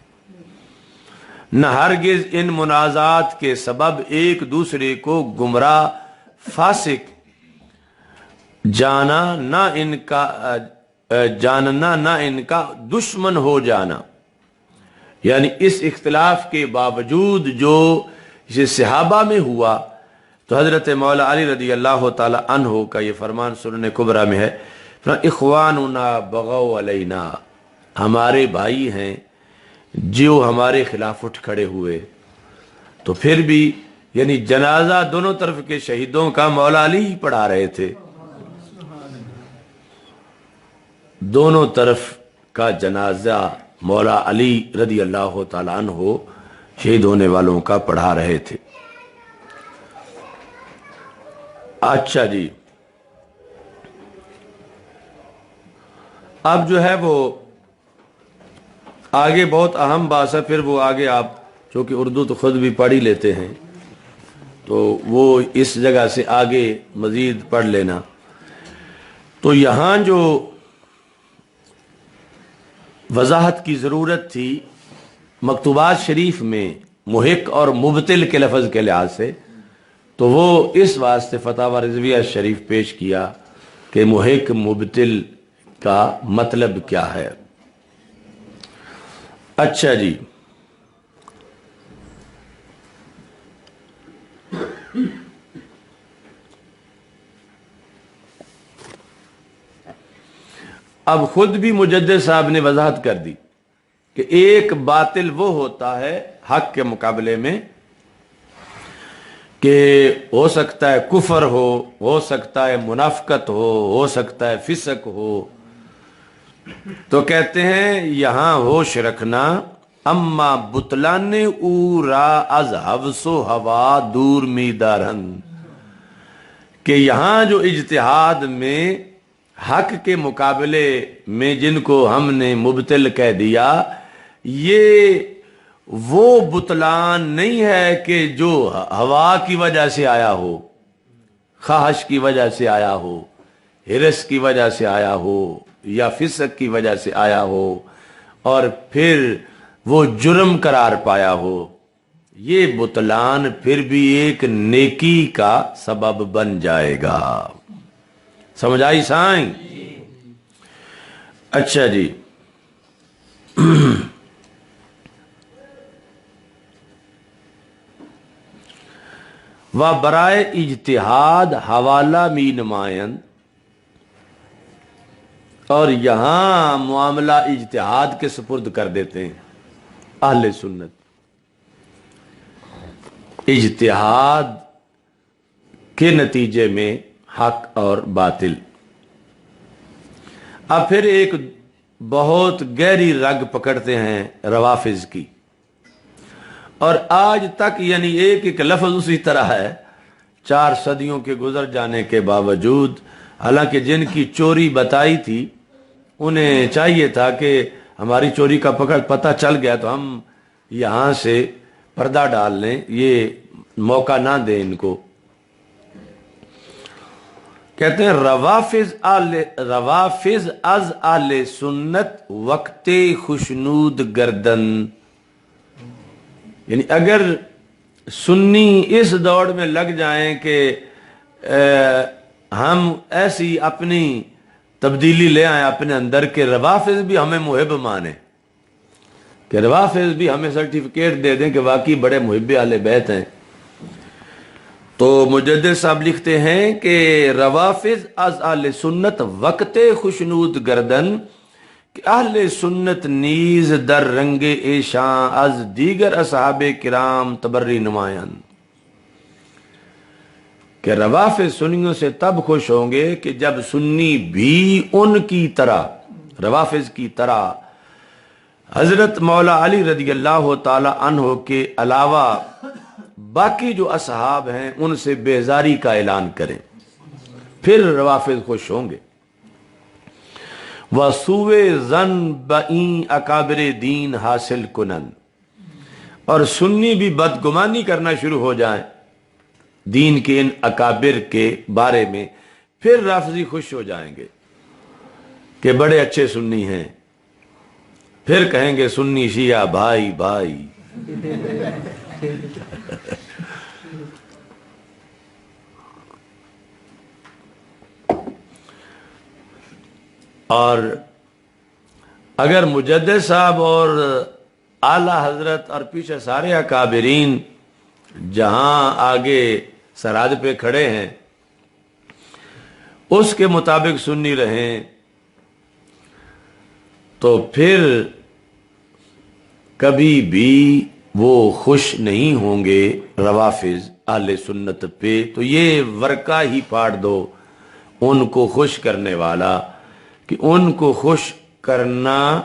نہ ہرگز ان منازعات کے سبب ایک دوسرے کو گمراہ فاسق جاننا، نہ ان کا دشمن ہو جانا، یعنی اس اختلاف کے باوجود جو یہ صحابہ میں ہوا، تو حضرت مولا علی رضی اللہ تعالی عنہ کا یہ فرمان سنن کبریٰ میں ہے، اخواننا بغوا علینا، ہمارے بھائی ہیں جو ہمارے خلاف اٹھ کھڑے ہوئے، تو پھر بھی یعنی جنازہ دونوں طرف کے شہیدوں کا مولا علی ہی پڑھا رہے تھے، دونوں طرف کا جنازہ مولا علی رضی اللہ تعالیٰ عنہ شہید ہونے والوں کا پڑھا رہے تھے۔ اچھا جی، اب جو ہے وہ آگے بہت اہم بات ہے، پھر وہ آگے آپ چونکہ اردو تو خود بھی پڑھ ہی لیتے ہیں تو وہ اس جگہ سے آگے مزید پڑھ لینا۔ تو یہاں جو وضاحت کی ضرورت تھی مکتوبات شریف میں محق اور مبطل کے لفظ کے لحاظ سے، تو وہ اس واسطے فتاوی رضویہ شریف پیش کیا کہ محق مبطل کا مطلب کیا ہے۔ اچھا جی، اب خود بھی مجدد صاحب نے وضاحت کر دی کہ ایک باطل وہ ہوتا ہے حق کے مقابلے میں کہ ہو سکتا ہے کفر ہو سکتا ہے منافقت ہو سکتا ہے فسق ہو، تو کہتے ہیں یہاں ہوش رکھنا، اما بطلان او را از حوث و ہوا دور می دارن، کہ یہاں جو اجتہاد میں حق کے مقابلے میں جن کو ہم نے مبطل کہہ دیا، یہ وہ بطلان نہیں ہے کہ جو ہوا کی وجہ سے آیا ہو، خواہش کی وجہ سے آیا ہو، ہرس کی وجہ سے آیا ہو، یا فسق کی وجہ سے آیا ہو اور پھر وہ جرم قرار پایا ہو۔ یہ بطلان پھر بھی ایک نیکی کا سبب بن جائے گا۔ سمجھ آئی سائیں؟ اچھا جی، و برائے اجتہاد حوالہ می نمائند، اور یہاں معاملہ اجتہاد کے سپرد کر دیتے ہیں اہل سنت۔ اجتہاد کے نتیجے میں حق اور باطل۔ اب پھر ایک بہت گہری رگ پکڑتے ہیں روافض کی، اور آج تک یعنی ایک ایک لفظ اسی طرح ہے 4 صدیوں کے گزر جانے کے باوجود، حالانکہ جن کی چوری بتائی تھی انہیں چاہیے تھا کہ ہماری چوری کا پتہ چل گیا تو ہم یہاں سے پردہ ڈال لیں، یہ موقع نہ دیں ان کو۔ کہتے ہیں روافظ از اہل سنت وقت خشنود گردن، یعنی اگر سنی اس دوڑ میں لگ جائیں کہ ہم ایسی اپنی تبدیلی لے آئیں اپنے اندر کہ روافظ بھی ہمیں محب مانیں، کہ روافظ بھی ہمیں سرٹیفکیٹ دے دیں کہ واقعی بڑے محب اہل بیت ہیں، تو مجدد صاحب لکھتے ہیں کہ روافظ از اہل سنت وقت خشنود گردن، کہ اہل سنت نیز در رنگ ایشاں از دیگر اصحاب کرام تبری نمایاں، کہ روافظ سنیوں سے تب خوش ہوں گے کہ جب سنی بھی ان کی طرح، روافظ کی طرح حضرت مولا علی رضی اللہ تعالی عنہ کے علاوہ باقی جو اصحاب ہیں ان سے بیزاری کا اعلان کریں، پھر روافظ خوش ہوں گے۔ وَسُوِ ظن بَئیں اکابر دین حاصل کنن، اور سنی بھی بدگمانی کرنا شروع ہو جائیں دین کے ان اکابر کے بارے میں، پھر رافضی خوش ہو جائیں گے کہ بڑے اچھے سنی ہیں، پھر کہیں گے سنی شیعہ بھائی بھائی۔ اور اگر مجدد صاحب اور اعلی حضرت اور پیچھے سارے اکابرین جہاں آگے سرحد پہ کھڑے ہیں اس کے مطابق سنی رہیں تو پھر کبھی بھی وہ خوش نہیں ہوں گے روافظ اہل سنت پہ۔ تو یہ ورقہ ہی پھاڑ دو ان کو خوش کرنے والا، کہ ان کو خوش کرنا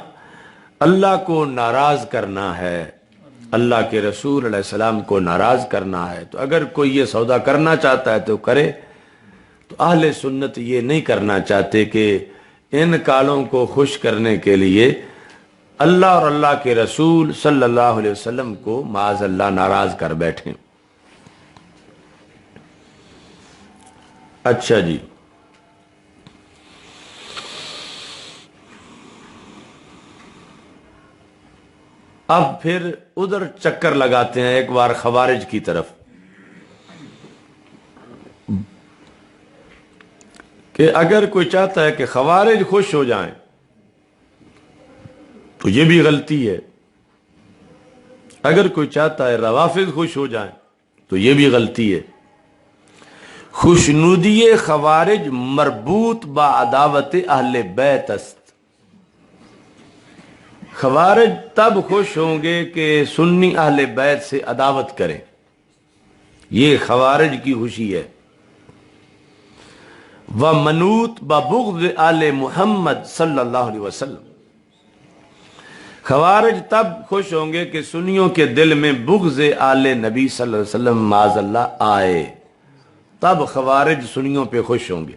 اللہ کو ناراض کرنا ہے، اللہ کے رسول علیہ السلام کو ناراض کرنا ہے۔ تو اگر کوئی یہ سودا کرنا چاہتا ہے تو کرے، تو اہل سنت یہ نہیں کرنا چاہتے کہ ان کالوں کو خوش کرنے کے لیے اللہ اور اللہ کے رسول صلی اللہ علیہ وسلم کو معاذ اللہ ناراض کر بیٹھیں۔ اچھا جی، اب پھر ادھر چکر لگاتے ہیں ایک بار خوارج کی طرف، کہ اگر کوئی چاہتا ہے کہ خوارج خوش ہو جائیں تو یہ بھی غلطی ہے، اگر کوئی چاہتا ہے روافظ خوش ہو جائیں تو یہ بھی غلطی ہے۔ خوشنودی خوارج مربوط با عداوت اہل بیت است، خوارج تب خوش ہوں گے کہ سنی اہل بیت سے عداوت کریں، یہ خوارج کی خوشی ہے۔ وَمَنُوط بَبُغْضِ آلِ محمد صلی اللہ علیہ وسلم، خوارج تب خوش ہوں گے کہ سنیوں کے دل میں بغض آل نبی صلی اللہ علیہ وسلم معاذ اللہ آئے، تب خوارج سنیوں پہ خوش ہوں گے۔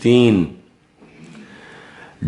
3।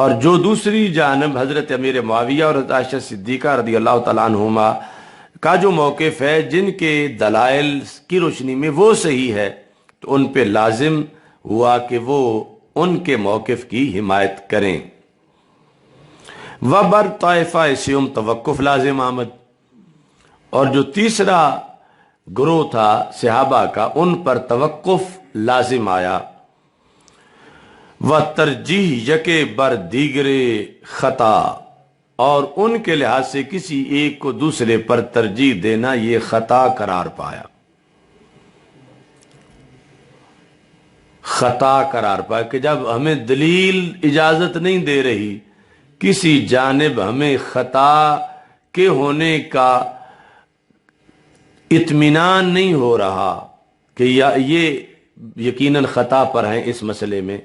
اور جو دوسری جانب حضرت امیر معاویہ اور حضرت عائشہ صدیقہ رضی اللہ تعالیٰ عنہما کا جو موقف ہے، جن کے دلائل کی روشنی میں وہ صحیح ہے، تو ان پہ لازم ہوا کہ وہ ان کے موقف کی حمایت کریں۔ وبر طائفہ سیوم توقف لازم آمد، اور جو تیسرا گروہ تھا صحابہ کا، ان پر توقف لازم آیا۔ و ترجیح یکے بر دیگرے خطا، اور ان کے لحاظ سے کسی ایک کو دوسرے پر ترجیح دینا یہ خطا قرار پایا، خطا قرار پایا کہ جب ہمیں دلیل اجازت نہیں دے رہی، کسی جانب ہمیں خطا کے ہونے کا اطمینان نہیں ہو رہا کہ یہ یقیناً خطا پر ہیں اس مسئلے میں،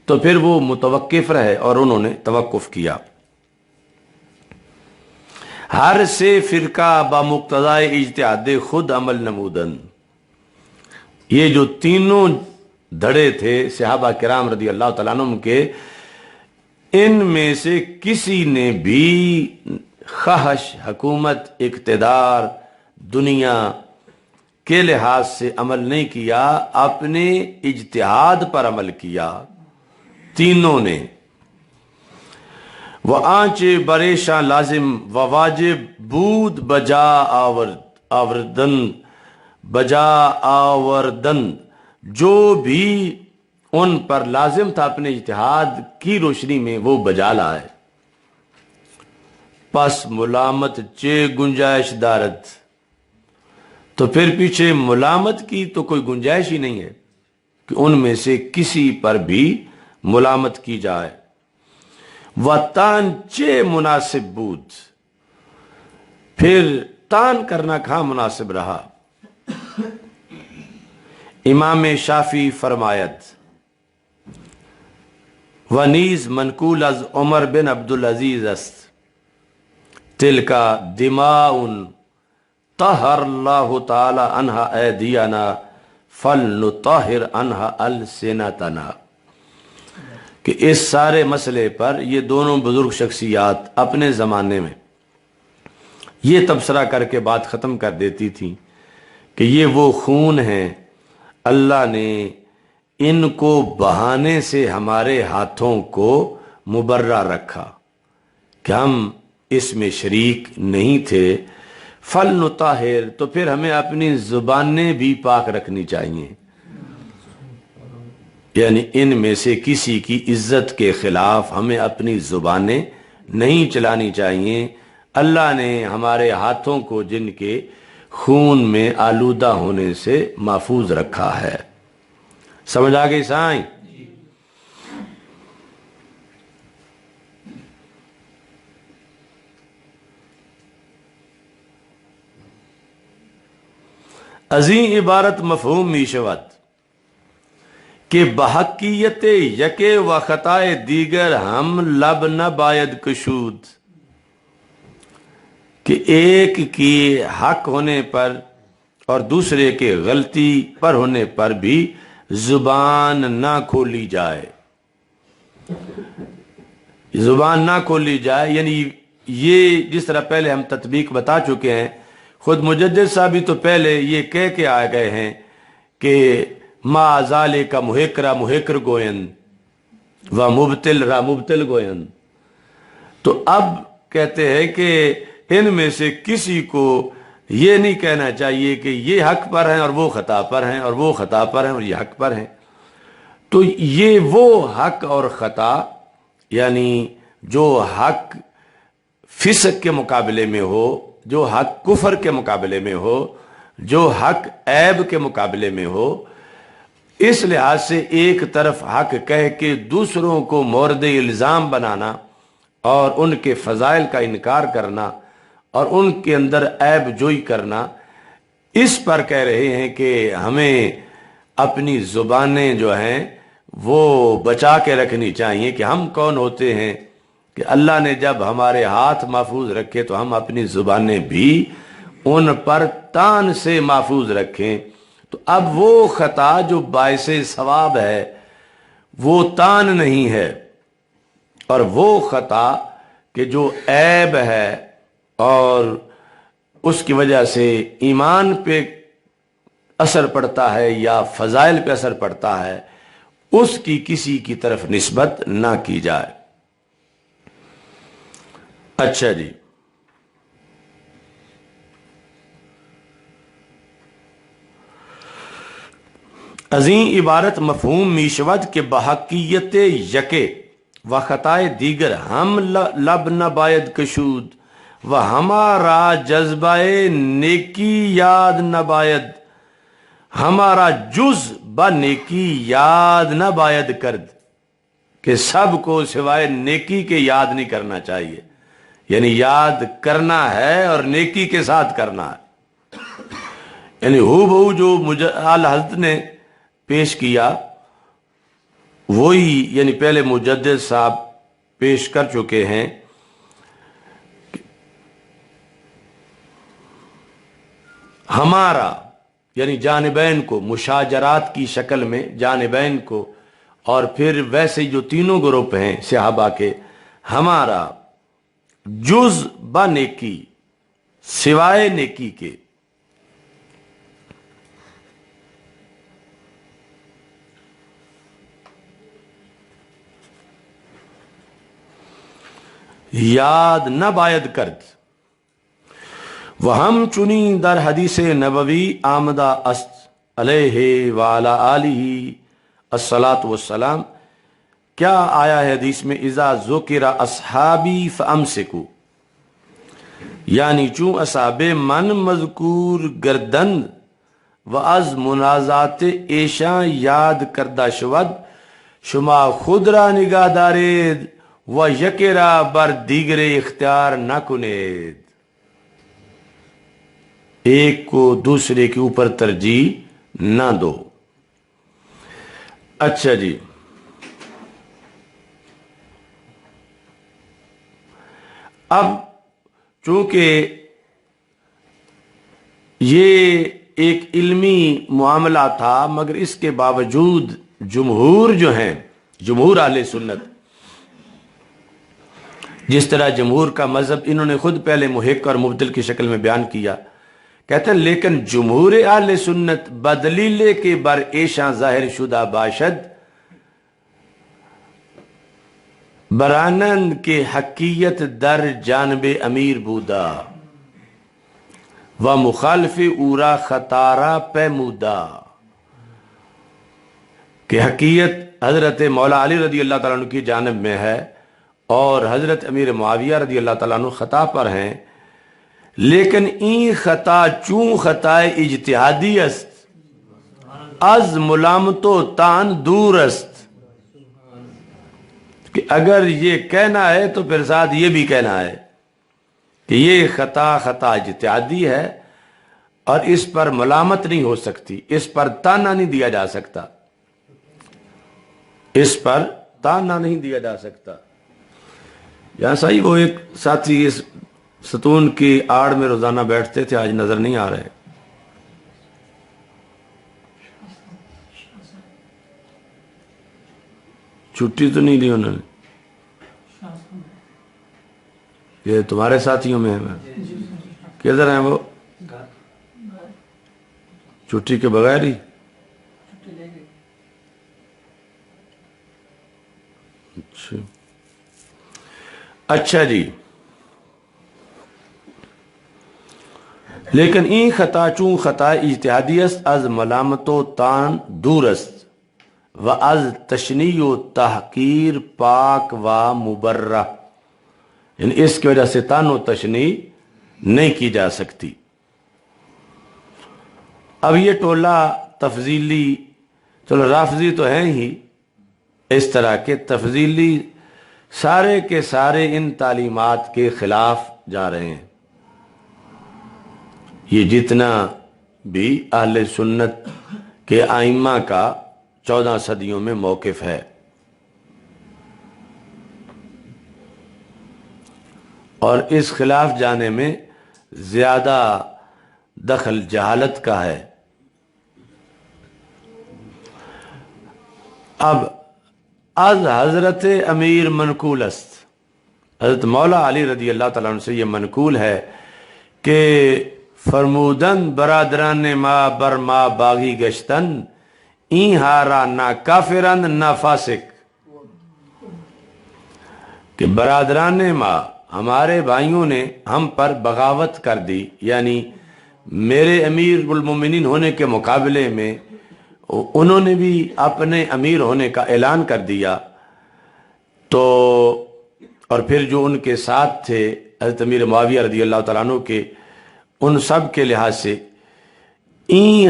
تو پھر وہ متوقف رہے اور انہوں نے توقف کیا۔ ہر سے فرقہ بمقتضائے اجتہاد خود عمل نمودن، یہ جو تینوں دھڑے تھے صحابہ کرام رضی اللہ تعالیٰ عنہم کے، ان میں سے کسی نے بھی خواہش، حکومت، اقتدار، دنیا کے لحاظ سے عمل نہیں کیا، اپنے اجتہاد پر عمل کیا تینوں نے۔ وہ آنچے بریشاں لازم و واجب بود بجا آوردن، جو بھی ان پر لازم تھا اپنے اجتہاد کی روشنی میں وہ بجا لائے۔ پس ملامت چے گنجائش دارت، تو پھر پیچھے ملامت کی تو کوئی گنجائش ہی نہیں ہے کہ ان میں سے کسی پر بھی ملامت کی جائے۔ و تان چے مناسب بود، پھر تان کرنا کہاں مناسب رہا۔ امام شافعی فرمایت و نیز منقول از عمر بن عبدالعزیز است، تلکا دماء طہر اللہ تعالی عنہا ایدینا فلنطہر عنہا السنتنا، کہ اس سارے مسئلے پر یہ دونوں بزرگ شخصیات اپنے زمانے میں یہ تبصرہ کر کے بات ختم کر دیتی تھی کہ یہ وہ خون ہیں، اللہ نے ان کو بہانے سے ہمارے ہاتھوں کو مبرہ رکھا کہ ہم اس میں شریک نہیں تھے۔ فلنطہر، تو پھر ہمیں اپنی زبانیں بھی پاک رکھنی چاہیے، یعنی ان میں سے کسی کی عزت کے خلاف ہمیں اپنی زبانیں نہیں چلانی چاہیے۔ اللہ نے ہمارے ہاتھوں کو جن کے خون میں آلودہ ہونے سے محفوظ رکھا ہے۔ سمجھ آ گئی سائیں؟ عظیم عبارت مفہوم میشوت کہ بحقیت یکے و خطائے دیگر ہم لب نہ باید کشود، کہ ایک کی حق ہونے پر اور دوسرے کے غلطی پر ہونے پر بھی زبان نہ کھولی جائے، زبان نہ کھولی جائے، یعنی یہ جس طرح پہلے ہم تطبیق بتا چکے ہیں، خود مجدد صاحب بھی تو پہلے یہ کہہ کے آ گئے ہیں کہ ما ذالک محکرہ محکر گوین و مبتل را مبتل گوین، تو اب کہتے ہیں کہ ان میں سے کسی کو یہ نہیں کہنا چاہیے کہ یہ حق پر ہیں اور وہ خطا پر ہیں، اور وہ خطا پر ہیں اور یہ حق پر ہیں۔ تو یہ وہ حق اور خطا، یعنی جو حق فسق کے مقابلے میں ہو، جو حق کفر کے مقابلے میں ہو، جو حق عیب کے مقابلے میں ہو، اس لحاظ سے ایک طرف حق کہہ کے دوسروں کو مورد الزام بنانا اور ان کے فضائل کا انکار کرنا اور ان کے اندر عیب جوئی کرنا، اس پر کہہ رہے ہیں کہ ہمیں اپنی زبانیں جو ہیں وہ بچا کے رکھنی چاہیے، کہ ہم کون ہوتے ہیں کہ اللہ نے جب ہمارے ہاتھ محفوظ رکھے تو ہم اپنی زبانیں بھی ان پر تان سے محفوظ رکھیں۔ تو اب وہ خطا جو باعث ثواب ہے وہ تان نہیں ہے، اور وہ خطا کہ جو عیب ہے اور اس کی وجہ سے ایمان پہ اثر پڑتا ہے یا فضائل پہ اثر پڑتا ہے، اس کی کسی کی طرف نسبت نہ کی جائے۔ اچھا جی، ازیں عبارت مفہوم میشود کے بحقیت یکے و خطائے دیگر ہم لب نہ باید کشود و ہمارا جذبہ نیکی یاد نہ باید، ہمارا جز با نیکی یاد نہ باید کرد، کہ سب کو سوائے نیکی کے یاد نہیں کرنا چاہیے، یعنی یاد کرنا ہے اور نیکی کے ساتھ کرنا ہے۔ یعنی ہو بہو جو اعلی حضرت نے پیش کیا وہی یعنی پہلے مجدد صاحب پیش کر چکے ہیں۔ ہمارا یعنی جانبین کو، مشاجرات کی شکل میں جانبین کو، اور پھر ویسے جو تینوں گروپ ہیں صحابہ کے، ہمارا جز با نیکی، سوائے نیکی کے، یاد نہ باید کرد، وہم چنی در حدیث نبوی آمدہ است علیہ وعلی آلہ الصلاۃ والسلام، کیا آیا ہے حدیث میں اذا ذکر اصحابی فامسکو، یعنی چون اصحاب من مذکور گردند و از منازات ایشاں یاد کردہ شود، شما خود را نگاہ دارید و یکی را بر دیگر اختیار نہ کنید، ایک کو دوسرے کے اوپر ترجیح نہ دو۔ اچھا جی، اب چونکہ یہ ایک علمی معاملہ تھا، مگر اس کے باوجود جمہور جو ہیں، جمہور اہل سنت، جس طرح جمہور کا مذہب انہوں نے خود پہلے محق اور مبدل کی شکل میں بیان کیا، کہتے ہیں لیکن جمہور اہل سنت بدلیلے کے بر ایشاں ظاہر شدہ باشد، برانند کے حقیت در جانب امیر بودا و مخالف اورا خطارہ پیمودا، کہ حقیقت حضرت مولا علی رضی اللہ تعالیٰ عنہ کی جانب میں ہے اور حضرت امیر معاویہ رضی اللہ تعالیٰ عنہ خطا پر ہیں، لیکن این خطا چون خطا اجتہادی است، از ملامت و تان دور است، کہ اگر یہ کہنا ہے تو پھر ساتھ یہ بھی کہنا ہے کہ یہ خطا اجتہادی ہے اور اس پر ملامت نہیں ہو سکتی، اس پر تانا نہیں دیا جا سکتا، اس پر تانا نہیں دیا جا سکتا۔ یہاں صحیح وہ ایک ساتھی اس ستون کی آڑ میں روزانہ بیٹھتے تھے، آج نظر نہیں آ رہے، چھٹی تو نہیں لی انہوں نے؟ یہ تمہارے ساتھیوں میں ہے؟ کدھر ہیں وہ؟ چھٹی کے بغیر ہی؟ اچھا جی، لیکن این خطا چون خطا اجتہادی است، از ملامت و تان دور است و از تشنیع و تحقیر پاک و مبرہ، یعنی اس کی وجہ سے تان و تشنیع نہیں کی جا سکتی۔ اب یہ ٹولہ تفضیلی، چلو رافضی تو ہیں ہی اس طرح کے تفضیلی، سارے کے سارے ان تعلیمات کے خلاف جا رہے ہیں۔ یہ جتنا بھی اہل سنت کے ائمہ کا 14 صدیوں میں موقف ہے، اور اس خلاف جانے میں زیادہ دخل جہالت کا ہے۔ اب از حضرت امیر منقول است، حضرت مولا علی رضی اللہ تعالیٰ عنہ سے یہ منقول ہے کہ فرمودن برادران ما بر ما باغی گشتن این ہارا نہ کافرن نہ فاسق، کہ برادران ما ہمارے بھائیوں نے ہم پر بغاوت کر دی، یعنی میرے امیر المومنین ہونے کے مقابلے میں انہوں نے بھی اپنے امیر ہونے کا اعلان کر دیا، تو اور پھر جو ان کے ساتھ تھے حضرت امیر معاویہ رضی اللہ تعالیٰ عنہ کے، ان سب کے لحاظ سے این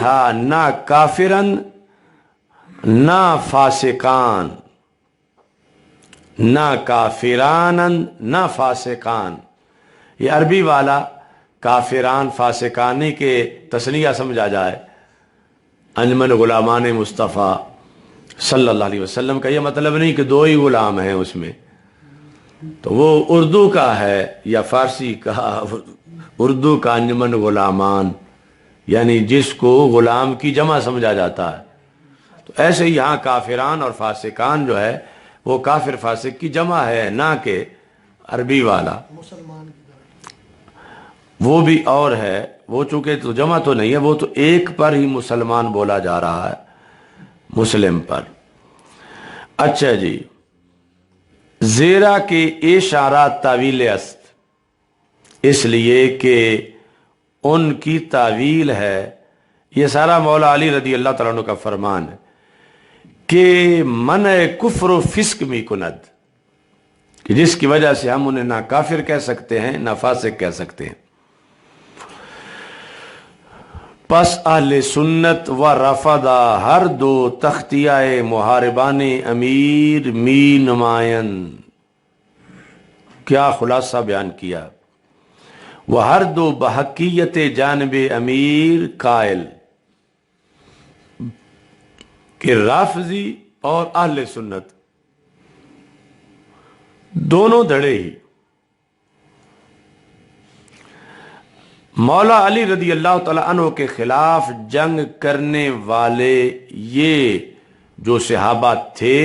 ہا نہ کافرن نہ فاسقان، نہ کافرانن نہ فاسقان، یہ عربی والا کافران فاسقانی کے تسنیہ سمجھا جائے، انجمن غلامان مصطفیٰ صلی اللہ علیہ وسلم کا یہ مطلب نہیں کہ دو ہی غلام ہیں اس میں، تو وہ اردو کا ہے یا فارسی کا، اردو کا انجمن غلامان یعنی جس کو غلام کی جمع سمجھا جاتا ہے، تو ایسے ہی یہاں کافران اور فاسقان جو ہے وہ کافر فاسق کی جمع ہے، نہ کہ عربی والا وہ بھی اور ہے، وہ چونکہ تو جمع تو نہیں ہے، وہ تو ایک پر ہی مسلمان بولا جا رہا ہے، مسلم پر۔ اچھا جی، زیرا کے اشارات تعویل است، اس لیے کہ ان کی تعویل ہے، یہ سارا مولا علی رضی اللہ تعالیٰ عنہ کا فرمان ہے کہ منع کفر و فسق می کند، کہ جس کی وجہ سے ہم انہیں نہ کافر کہہ سکتے ہیں نہ فاسق کہہ سکتے ہیں۔ پس اہل سنت و رفضہ ہر دو تختیہ محاربان امیر می نمائن، کیا خلاصہ بیان کیا، وہ ہر دو بحقیت جانب امیر قائل، کہ رافضی اور اہل سنت دونوں دھڑے ہی مولا علی رضی اللہ تعالیٰ عنہ کے خلاف جنگ کرنے والے یہ جو صحابہ تھے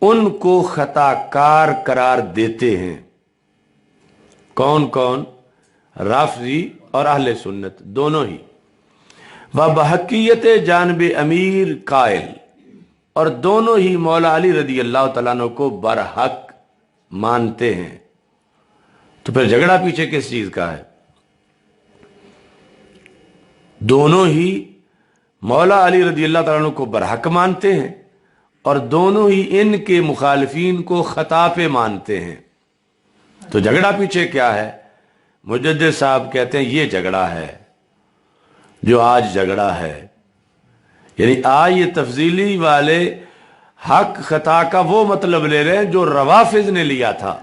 ان کو خطا کار قرار دیتے ہیں۔ کون کون؟ رافضی اور اہل سنت دونوں ہی۔ وبحقیت جانب امیر قائل، اور دونوں ہی مولا علی رضی اللہ تعالیٰ عنہ کو برحق مانتے ہیں۔ تو پھر جھگڑا پیچھے کس چیز کا ہے؟ دونوں ہی مولا علی رضی اللہ تعالیٰ عنہ کو برحق مانتے ہیں اور دونوں ہی ان کے مخالفین کو خطا پہ مانتے ہیں، تو جھگڑا پیچھے کیا ہے؟ مجدد صاحب کہتے ہیں یہ جھگڑا ہے جو آج جھگڑا ہے، یعنی آج یہ تفضیلی والے حق خطا کا وہ مطلب لے رہے ہیں جو روافض نے لیا تھا،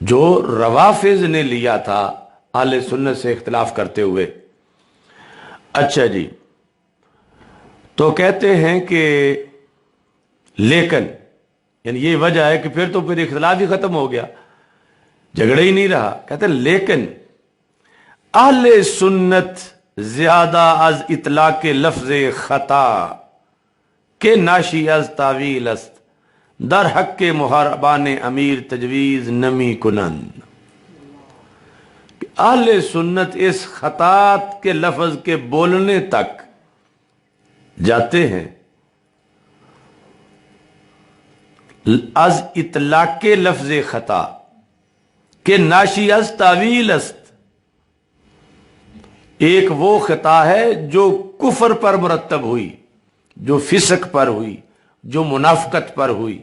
جو روافض نے لیا تھا اہل سنت سے اختلاف کرتے ہوئے۔ اچھا جی، تو کہتے ہیں کہ لیکن، یعنی یہ وجہ ہے کہ پھر تو پھر اختلاف ہی ختم ہو گیا، جھگڑا ہی نہیں رہا۔ کہتے ہیں لیکن اہل سنت زیادہ از اطلاق لفظ خطا کے ناشی از تعویل است، در حق کے محاربان امیر تجویز نمی کنند۔ اہل سنت اس خطا کے لفظ کے بولنے تک جاتے ہیں، از اطلاق لفظ خطا کہ ناشی از تعویل است، ایک وہ خطا ہے جو کفر پر مرتب ہوئی، جو فسق پر ہوئی، جو منافقت پر ہوئی،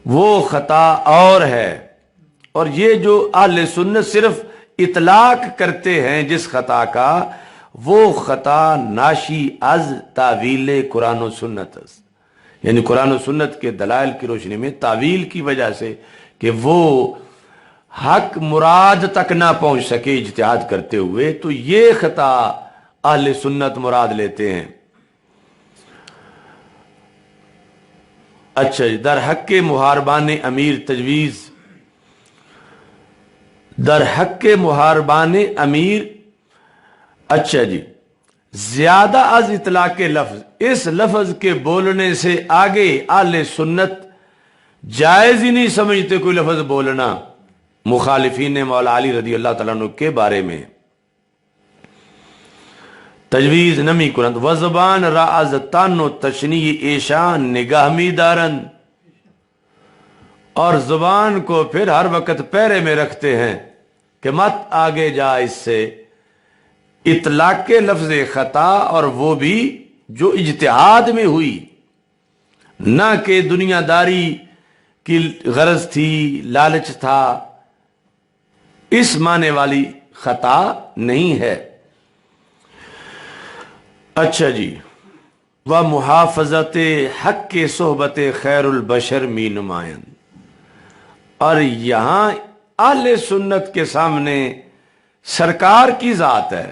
وہ خطا اور ہے، اور یہ جو اہل سنت صرف اطلاق کرتے ہیں جس خطا کا، وہ خطا ناشی از تعویل قرآن و سنت است، یعنی قرآن و سنت کے دلائل کی روشنی میں تعویل کی وجہ سے کہ وہ حق مراد تک نہ پہنچ سکے اجتہاد کرتے ہوئے، تو یہ خطا اہل سنت مراد لیتے ہیں۔ اچھا جی، در حق محاربان امیر تجویز، در حق محاربان امیر، اچھا جی، زیادہ از اطلاق لفظ، اس لفظ کے بولنے سے آگے اہل سنت جائز ہی نہیں سمجھتے کوئی لفظ بولنا مخالفین مولا علی رضی اللہ تعالیٰ عنہ کے بارے میں۔ تجویز نمی کنند و زبان را از تن و تشنیع ایشان نگاہ می دارند، اور زبان کو پھر ہر وقت پیرے میں رکھتے ہیں کہ مت آگے جا اس سے اطلاق کے لفظ خطا، اور وہ بھی جو اجتہاد میں ہوئی، نہ کہ دنیا داری کی غرض تھی، لالچ تھا، اس معنی والی خطا نہیں ہے۔ اچھا جی، و محافظت حق کے صحبت خیر البشر می نمائند، اور یہاں اہل سنت کے سامنے سرکار کی ذات ہے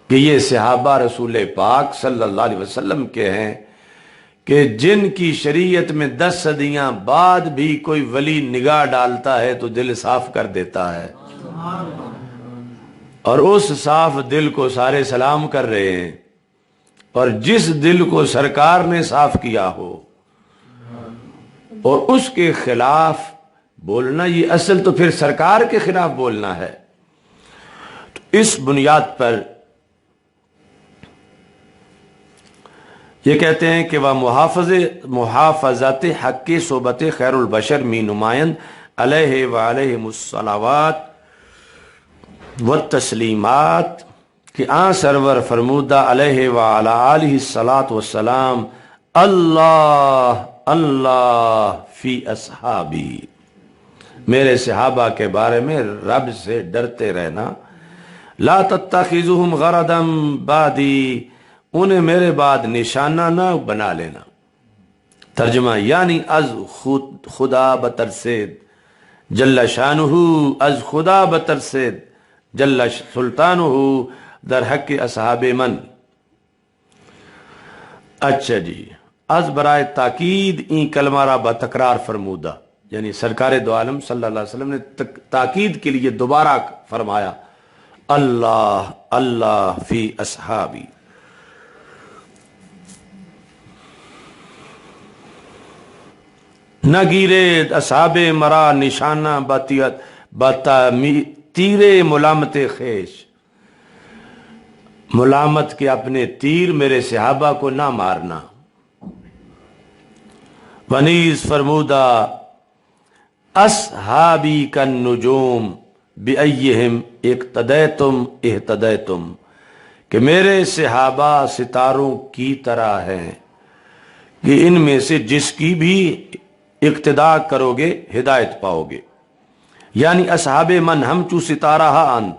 کہ یہ صحابہ رسول پاک صلی اللہ علیہ وسلم کے ہیں، کہ جن کی شریعت میں 10 صدیاں بعد بھی کوئی ولی نگاہ ڈالتا ہے تو دل صاف کر دیتا ہے، اور اس صاف دل کو سارے سلام کر رہے ہیں، اور جس دل کو سرکار نے صاف کیا ہو اور اس کے خلاف بولنا، یہ اصل تو پھر سرکار کے خلاف بولنا ہے۔ تو اس بنیاد پر یہ کہتے ہیں کہ وہ محافظت حق صحبت خیر البشر می نمائند علیہ وعلیہم الصلاوات والتسلیمات، کہ آن سرور فرمودہ علیہ وعلی آلہ الصلاۃ والسلام اللہ اللہ فی اصحابی، میرے صحابہ کے بارے میں رب سے ڈرتے رہنا، لا تتخذوہم غرضا بعدی، انہیں میرے بعد نشانہ نہ بنا لینا۔ ترجمہ یعنی از خدا بترسید جل شانہ، از خدا بترسید جل سلطانہ در حق اصحاب من۔ اچھا جی، از برائے تاکید این کلمہ را بتکرار فرمودہ، یعنی سرکار دو عالم صلی اللہ علیہ وسلم نے تاکید کے لیے دوبارہ فرمایا اللہ اللہ فی اصحابی۔ نہ گیرے اصحاب مرا نشانہ تیرے ملامت خیش، ملامت کے اپنے تیر میرے صحابہ کو نہ مارنا۔ ونیز فرمودہ اصحابی کالنجوم بأیہم اقتدیتم اہتدیتم، کہ میرے صحابہ ستاروں کی طرح ہیں کہ ان میں سے جس کی بھی اقتداء کرو گے ہدایت پاؤ گے۔ یعنی اصحاب من ہم چو ستارہ ان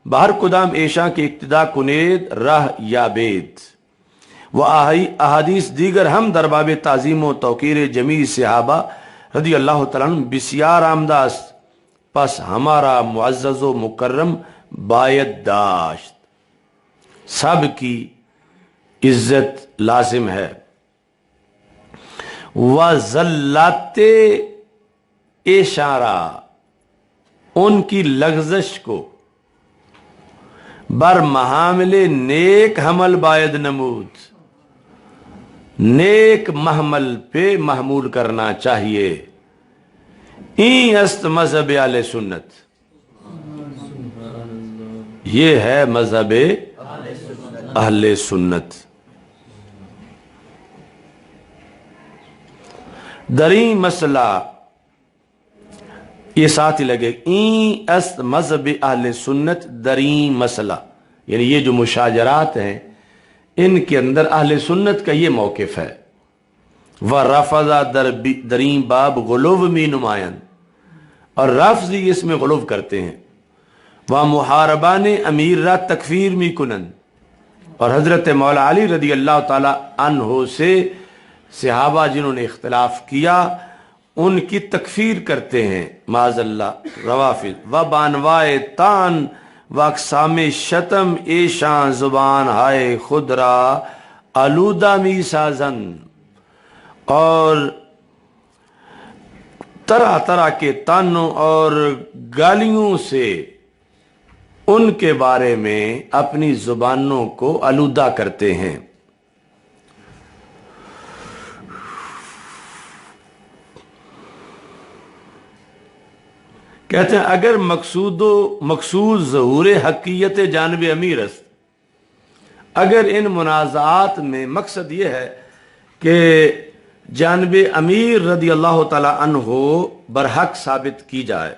باہر کدام ایشاں کے اقتداء کنید راہ یا بید، و احادیث دیگر ہم درباب تعظیم و توقیر جمیع صحابہ رضی اللہ تعالیٰ عنہ بسیار آمداز، پس ہمارا معزز و مکرم باید داشت، سب کی عزت لازم ہے۔ وَذَلَّتِ اشارہ، ان کی لغزش کو بر محامل نیک حمل باید نمود، نیک محمل پہ محمول کرنا چاہیے۔ این است مذہب اہل سنت، یہ ہے مذہب اہل سنت۔ دریں مسئلہ یہ ساتھ ہی لگے، این است مذہب اہل سنت دریں مسئلہ، یعنی یہ جو مشاجرات ہیں ان کے اندر اہل سنت کا یہ موقف ہے۔ وَرَفَضَ دریں باب غلو می نمائن، اور رفضی اس میں غلو کرتے ہیں۔ وَمُحَارَبَانِ امیر را تکفیر می کنن، اور حضرت مولا علی رضی اللہ تعالی عنہ سے صحابہ جنہوں نے اختلاف کیا ان کی تکفیر کرتے ہیں، معاذ اللہ روافض۔ و بانوائے تان و اقسام شتم ایشان زبان ہائے خود را آلودہ می سازن، اور طرح طرح کے تانوں اور گالیوں سے ان کے بارے میں اپنی زبانوں کو آلودہ کرتے ہیں۔ کہتے ہیں اگر مقصود ظہور حقیت جانب امیر است، اگر ان منازعات میں مقصد یہ ہے کہ جانب امیر رضی اللہ تعالی عنہ برحق ثابت کی جائے،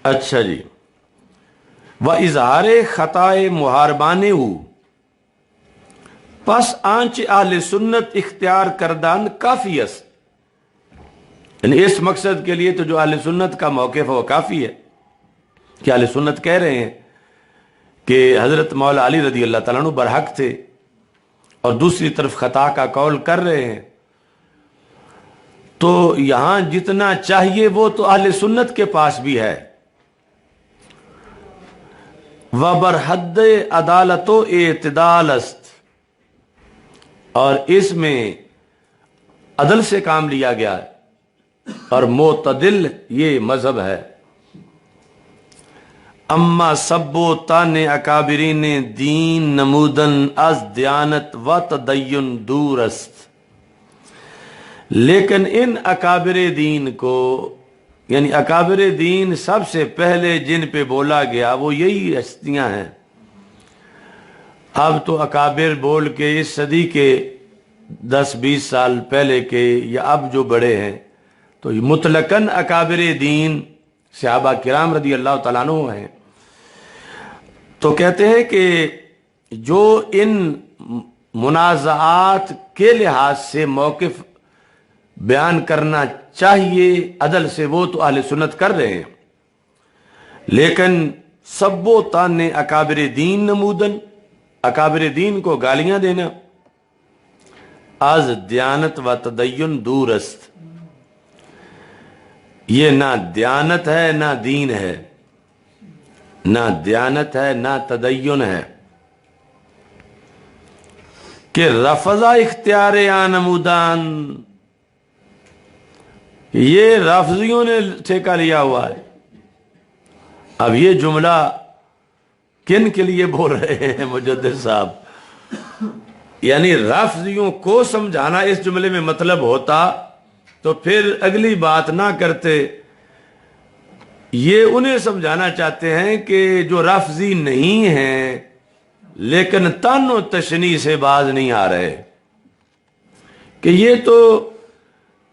اچھا جی، وَإِظْهَارِ خَطَائِ مُحَارِبَانِ پس آنچ اہل سنت اختیار کردان کافی است، یعنی اس مقصد کے لیے تو جو اہل سنت کا موقف ہے وہ کافی ہے کہ اہل سنت کہہ رہے ہیں کہ حضرت مولا علی رضی اللہ تعالیٰ عنہ برحق تھے اور دوسری طرف خطا کا قول کر رہے ہیں، تو یہاں جتنا چاہیے وہ تو اہل سنت کے پاس بھی ہے۔ وَبَرْحَدِّ عدالت و اعتدال است، اور اس میں عدل سے کام لیا گیا ہے اور معتدل یہ مذہب ہے۔ اما سب و تان اکابرین دین نمودن از دیانت و تدین دور است، لیکن ان اکابر دین کو، یعنی اکابر دین سب سے پہلے جن پہ بولا گیا وہ یہی ہستیاں ہیں۔ اب تو اکابر بول کے اس صدی کے 10-20 سال پہلے کے یا اب جو بڑے ہیں تو مطلقاً اکابر دین صحابہ کرام رضی اللہ تعالیٰ عنہ ہیں۔ تو کہتے ہیں کہ جو ان منازعات کے لحاظ سے موقف بیان کرنا چاہیے عدل سے وہ تو اہل سنت کر رہے ہیں، لیکن سب و تان اکابر دین نمودن، اکابر دین کو گالیاں دینا، از دیانت و تدین دور است، یہ نہ دیانت ہے نہ دین ہے، نہ دیانت ہے نہ تدین ہے کہ رفضہ اختیار نمودان، یہ رافضیوں نے ٹھیکہ لیا ہوا ہے۔ اب یہ جملہ کن کے لیے بول رہے ہیں مجدد صاحب؟ یعنی رافضیوں کو سمجھانا اس جملے میں مطلب ہوتا تو پھر اگلی بات نہ کرتے۔ یہ انہیں سمجھانا چاہتے ہیں کہ جو رافضی نہیں ہیں لیکن تن و تشنیع سے باز نہیں آ رہے، کہ یہ تو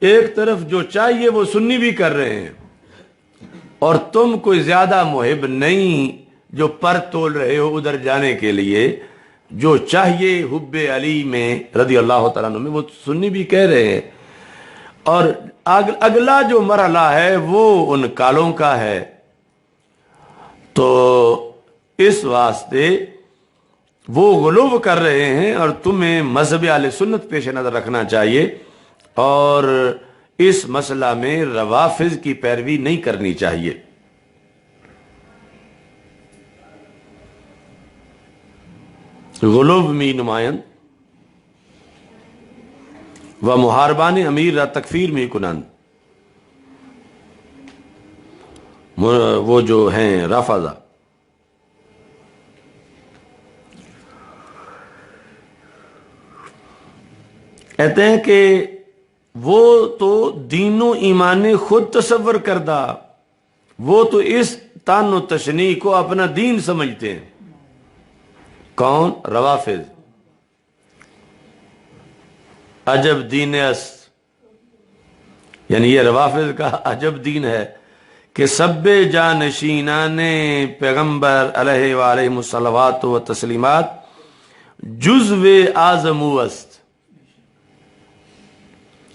ایک طرف جو چاہیے وہ سنی بھی کر رہے ہیں اور تم کوئی زیادہ محب نہیں جو پر تول رہے ہو ادھر جانے کے لیے، جو چاہیے حب علی میں رضی اللہ تعالیٰ عنہ میں وہ سنی بھی کہہ رہے ہیں، اور اگلا جو مرحلہ ہے وہ ان کالوں کا ہے۔ تو اس واسطے وہ غلو کر رہے ہیں اور تمہیں مذہب اہل سنت پیش نظر رکھنا چاہیے اور اس مسئلہ میں روافض کی پیروی نہیں کرنی چاہیے۔ غلو می نمائند و محاربان امیر را تکفیر می کنند، وہ جو ہیں رافضہ، کہتے ہیں کہ وہ تو دین و ایمان خود تصور کردہ، وہ تو اس تان و تشنیع کو اپنا دین سمجھتے ہیں۔ کون؟ روافض۔ عجب دین است، یعنی یہ روافض کا عجب دین ہے کہ سب جانشینان پیغمبر علیہ وآلہ الصلوات و تسلیمات جزو اعظم است،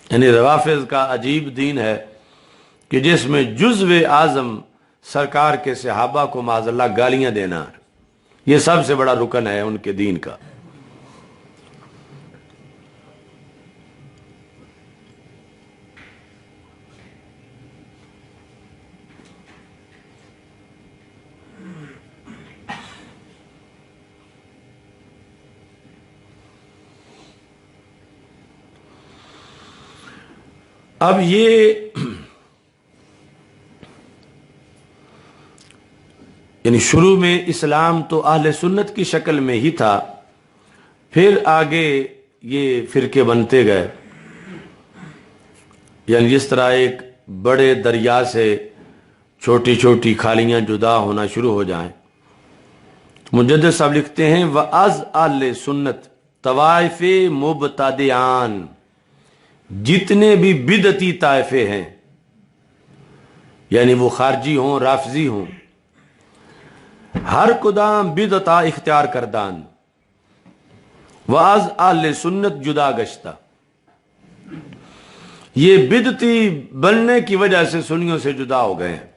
یعنی روافض کا عجیب دین ہے کہ جس میں جزو اعظم سرکار کے صحابہ کو معاذ اللہ گالیاں دینا، یہ سب سے بڑا رکن ہے ان کے دین کا۔ اب یہ یعنی شروع میں اسلام تو اہل سنت کی شکل میں ہی تھا، پھر آگے یہ فرقے بنتے گئے، یعنی جس طرح ایک بڑے دریا سے چھوٹی چھوٹی کھالیاں جدا ہونا شروع ہو جائیں۔ مجدد صاحب لکھتے ہیں وَأَزْ اہل سنت طوائف مبتدعان، جتنے بھی بدعتی طائفے ہیں، یعنی وہ خارجی ہوں رافضی ہوں، ہر کدام بدعتا اختیار کردان، وَأَزْ اہل سنت جدا گشتہ، یہ بدعتی بننے کی وجہ سے سنیوں سے جدا ہو گئے ہیں۔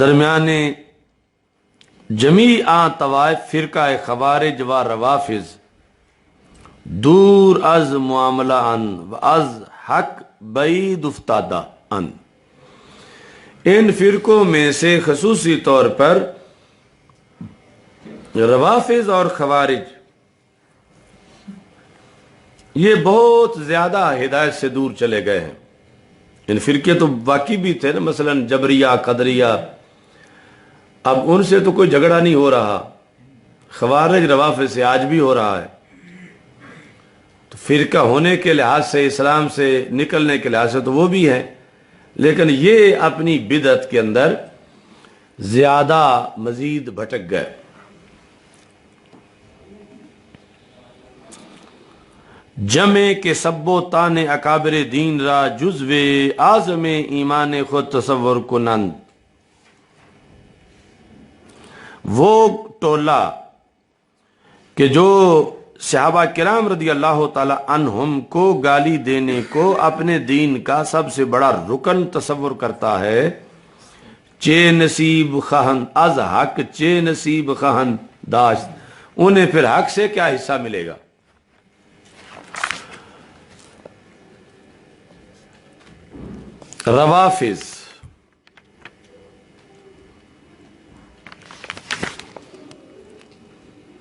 درمیانے جمیع طوائف فرقہ خوارج و روافض دور از معاملہ ان و از حق بعید افتادہ ان، ان فرقوں میں سے خصوصی طور پر روافض اور خوارج یہ بہت زیادہ ہدایت سے دور چلے گئے ہیں۔ ان فرقے تو باقی بھی تھے نا، مثلا جبریہ قدریہ، اب ان سے تو کوئی جھگڑا نہیں ہو رہا، خوارج روافض سے آج بھی ہو رہا ہے، تو فرقہ ہونے کے لحاظ سے اسلام سے نکلنے کے لحاظ سے تو وہ بھی ہے، لیکن یہ اپنی بدعت کے اندر زیادہ مزید بھٹک گئے۔ جمع کے سب و تان اکابر دین را جزو اعظم ایمان خود تصور کنند، وہ ٹولہ کہ جو صحابہ کرام رضی اللہ تعالی عنہم کو گالی دینے کو اپنے دین کا سب سے بڑا رکن تصور کرتا ہے، چے نصیب خہن از حق چے نصیب خہن داشت، انہیں پھر حق سے کیا حصہ ملے گا۔ روافض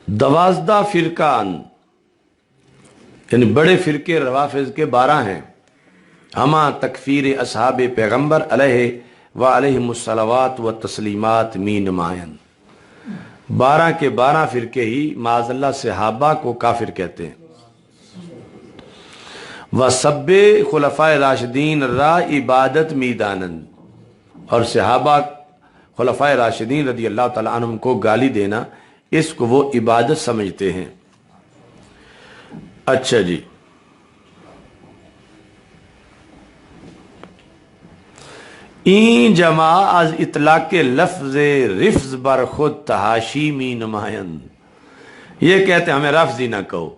دوازدہ فرقان، یعنی بڑے فرقے روافض کے 12 ہیں، ہما تکفیر اصحاب پیغمبر علیہ وعلیہم الصلوات و تسلیمات می نمائن، 12 کے 12 فرقے ہی معاذ اللہ صحابہ کو کافر کہتے ہیں۔ وَسَبِّ خلفاء راشدین را عبادت میدانند، اور صحابہ خلفاء راشدین رضی اللہ تعالیٰ عنہم کو گالی دینا، اس کو وہ عبادت سمجھتے ہیں۔ اچھا جی، این جمع از اطلاق لفظ رفض بر خود تحاشی می نمائند، یہ کہتے ہیں ہمیں رفضی نہ کہو،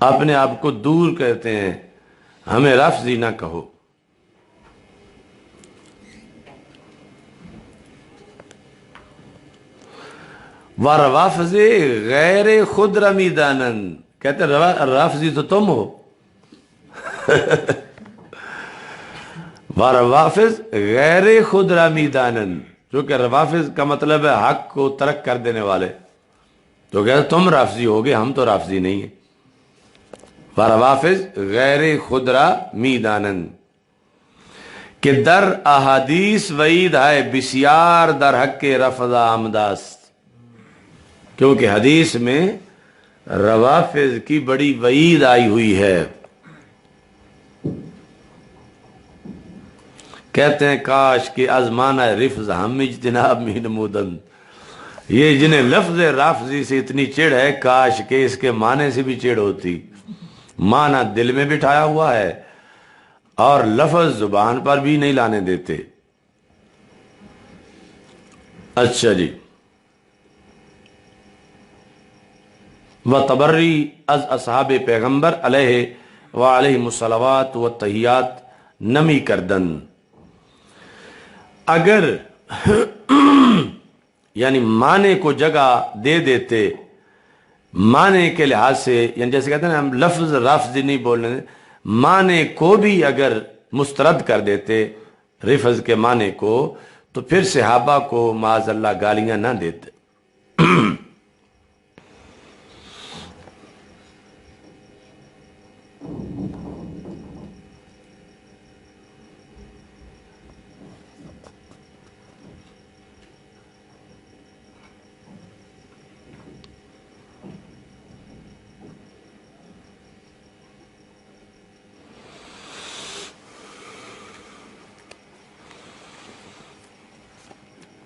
اپنے آپ کو دور کہتے ہیں، ہمیں رفضی نہ کہو۔ وَروافض غیر خود رمیدانند، کہتے ہیں رافضی تو تم ہو۔ وَروافض غیر خود رمیدانند، جو کہ روافض کا مطلب ہے حق کو ترک کر دینے والے، تو کہتے تم رافضی ہوگے، ہم تو رافضی نہیں ہیں۔ وَروافض غیر خود رمیدانند، کہ در احادیث وعید ہے بسیار در حق رفض آمداست، کیونکہ حدیث میں روافض کی بڑی وعید آئی ہوئی ہے۔ کہتے ہیں کاش کہ از معنی رفض ہم اجتناب میں نمودند، یہ جنہیں لفظ رافضی سے اتنی چڑ ہے، کاش کہ اس کے معنی سے بھی چڑ ہوتی۔ معنی دل میں بٹھایا ہوا ہے اور لفظ زبان پر بھی نہیں لانے دیتے۔ اچھا جی، وَتَبَرِّ از اصحاب پیغمبر علیہ وعلیہم الصلوات و تحیات نمی کردن، اگر یعنی معنی کو جگہ دے دیتے، معنی کے لحاظ سے، یعنی جیسے کہتے ہیں ہم لفظ رافضی نہیں بولنے، معنی کو بھی اگر مسترد کر دیتے رفض کے معنی کو، تو پھر صحابہ کو معاذ اللہ گالیاں نہ دیتے۔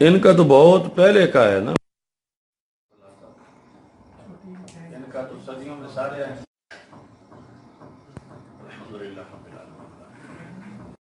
ان کا تو بہت پہلے کا ہے نا، ان کا تو صدیوں میں سارے ہیں۔ الحمدللہ رب العالمین۔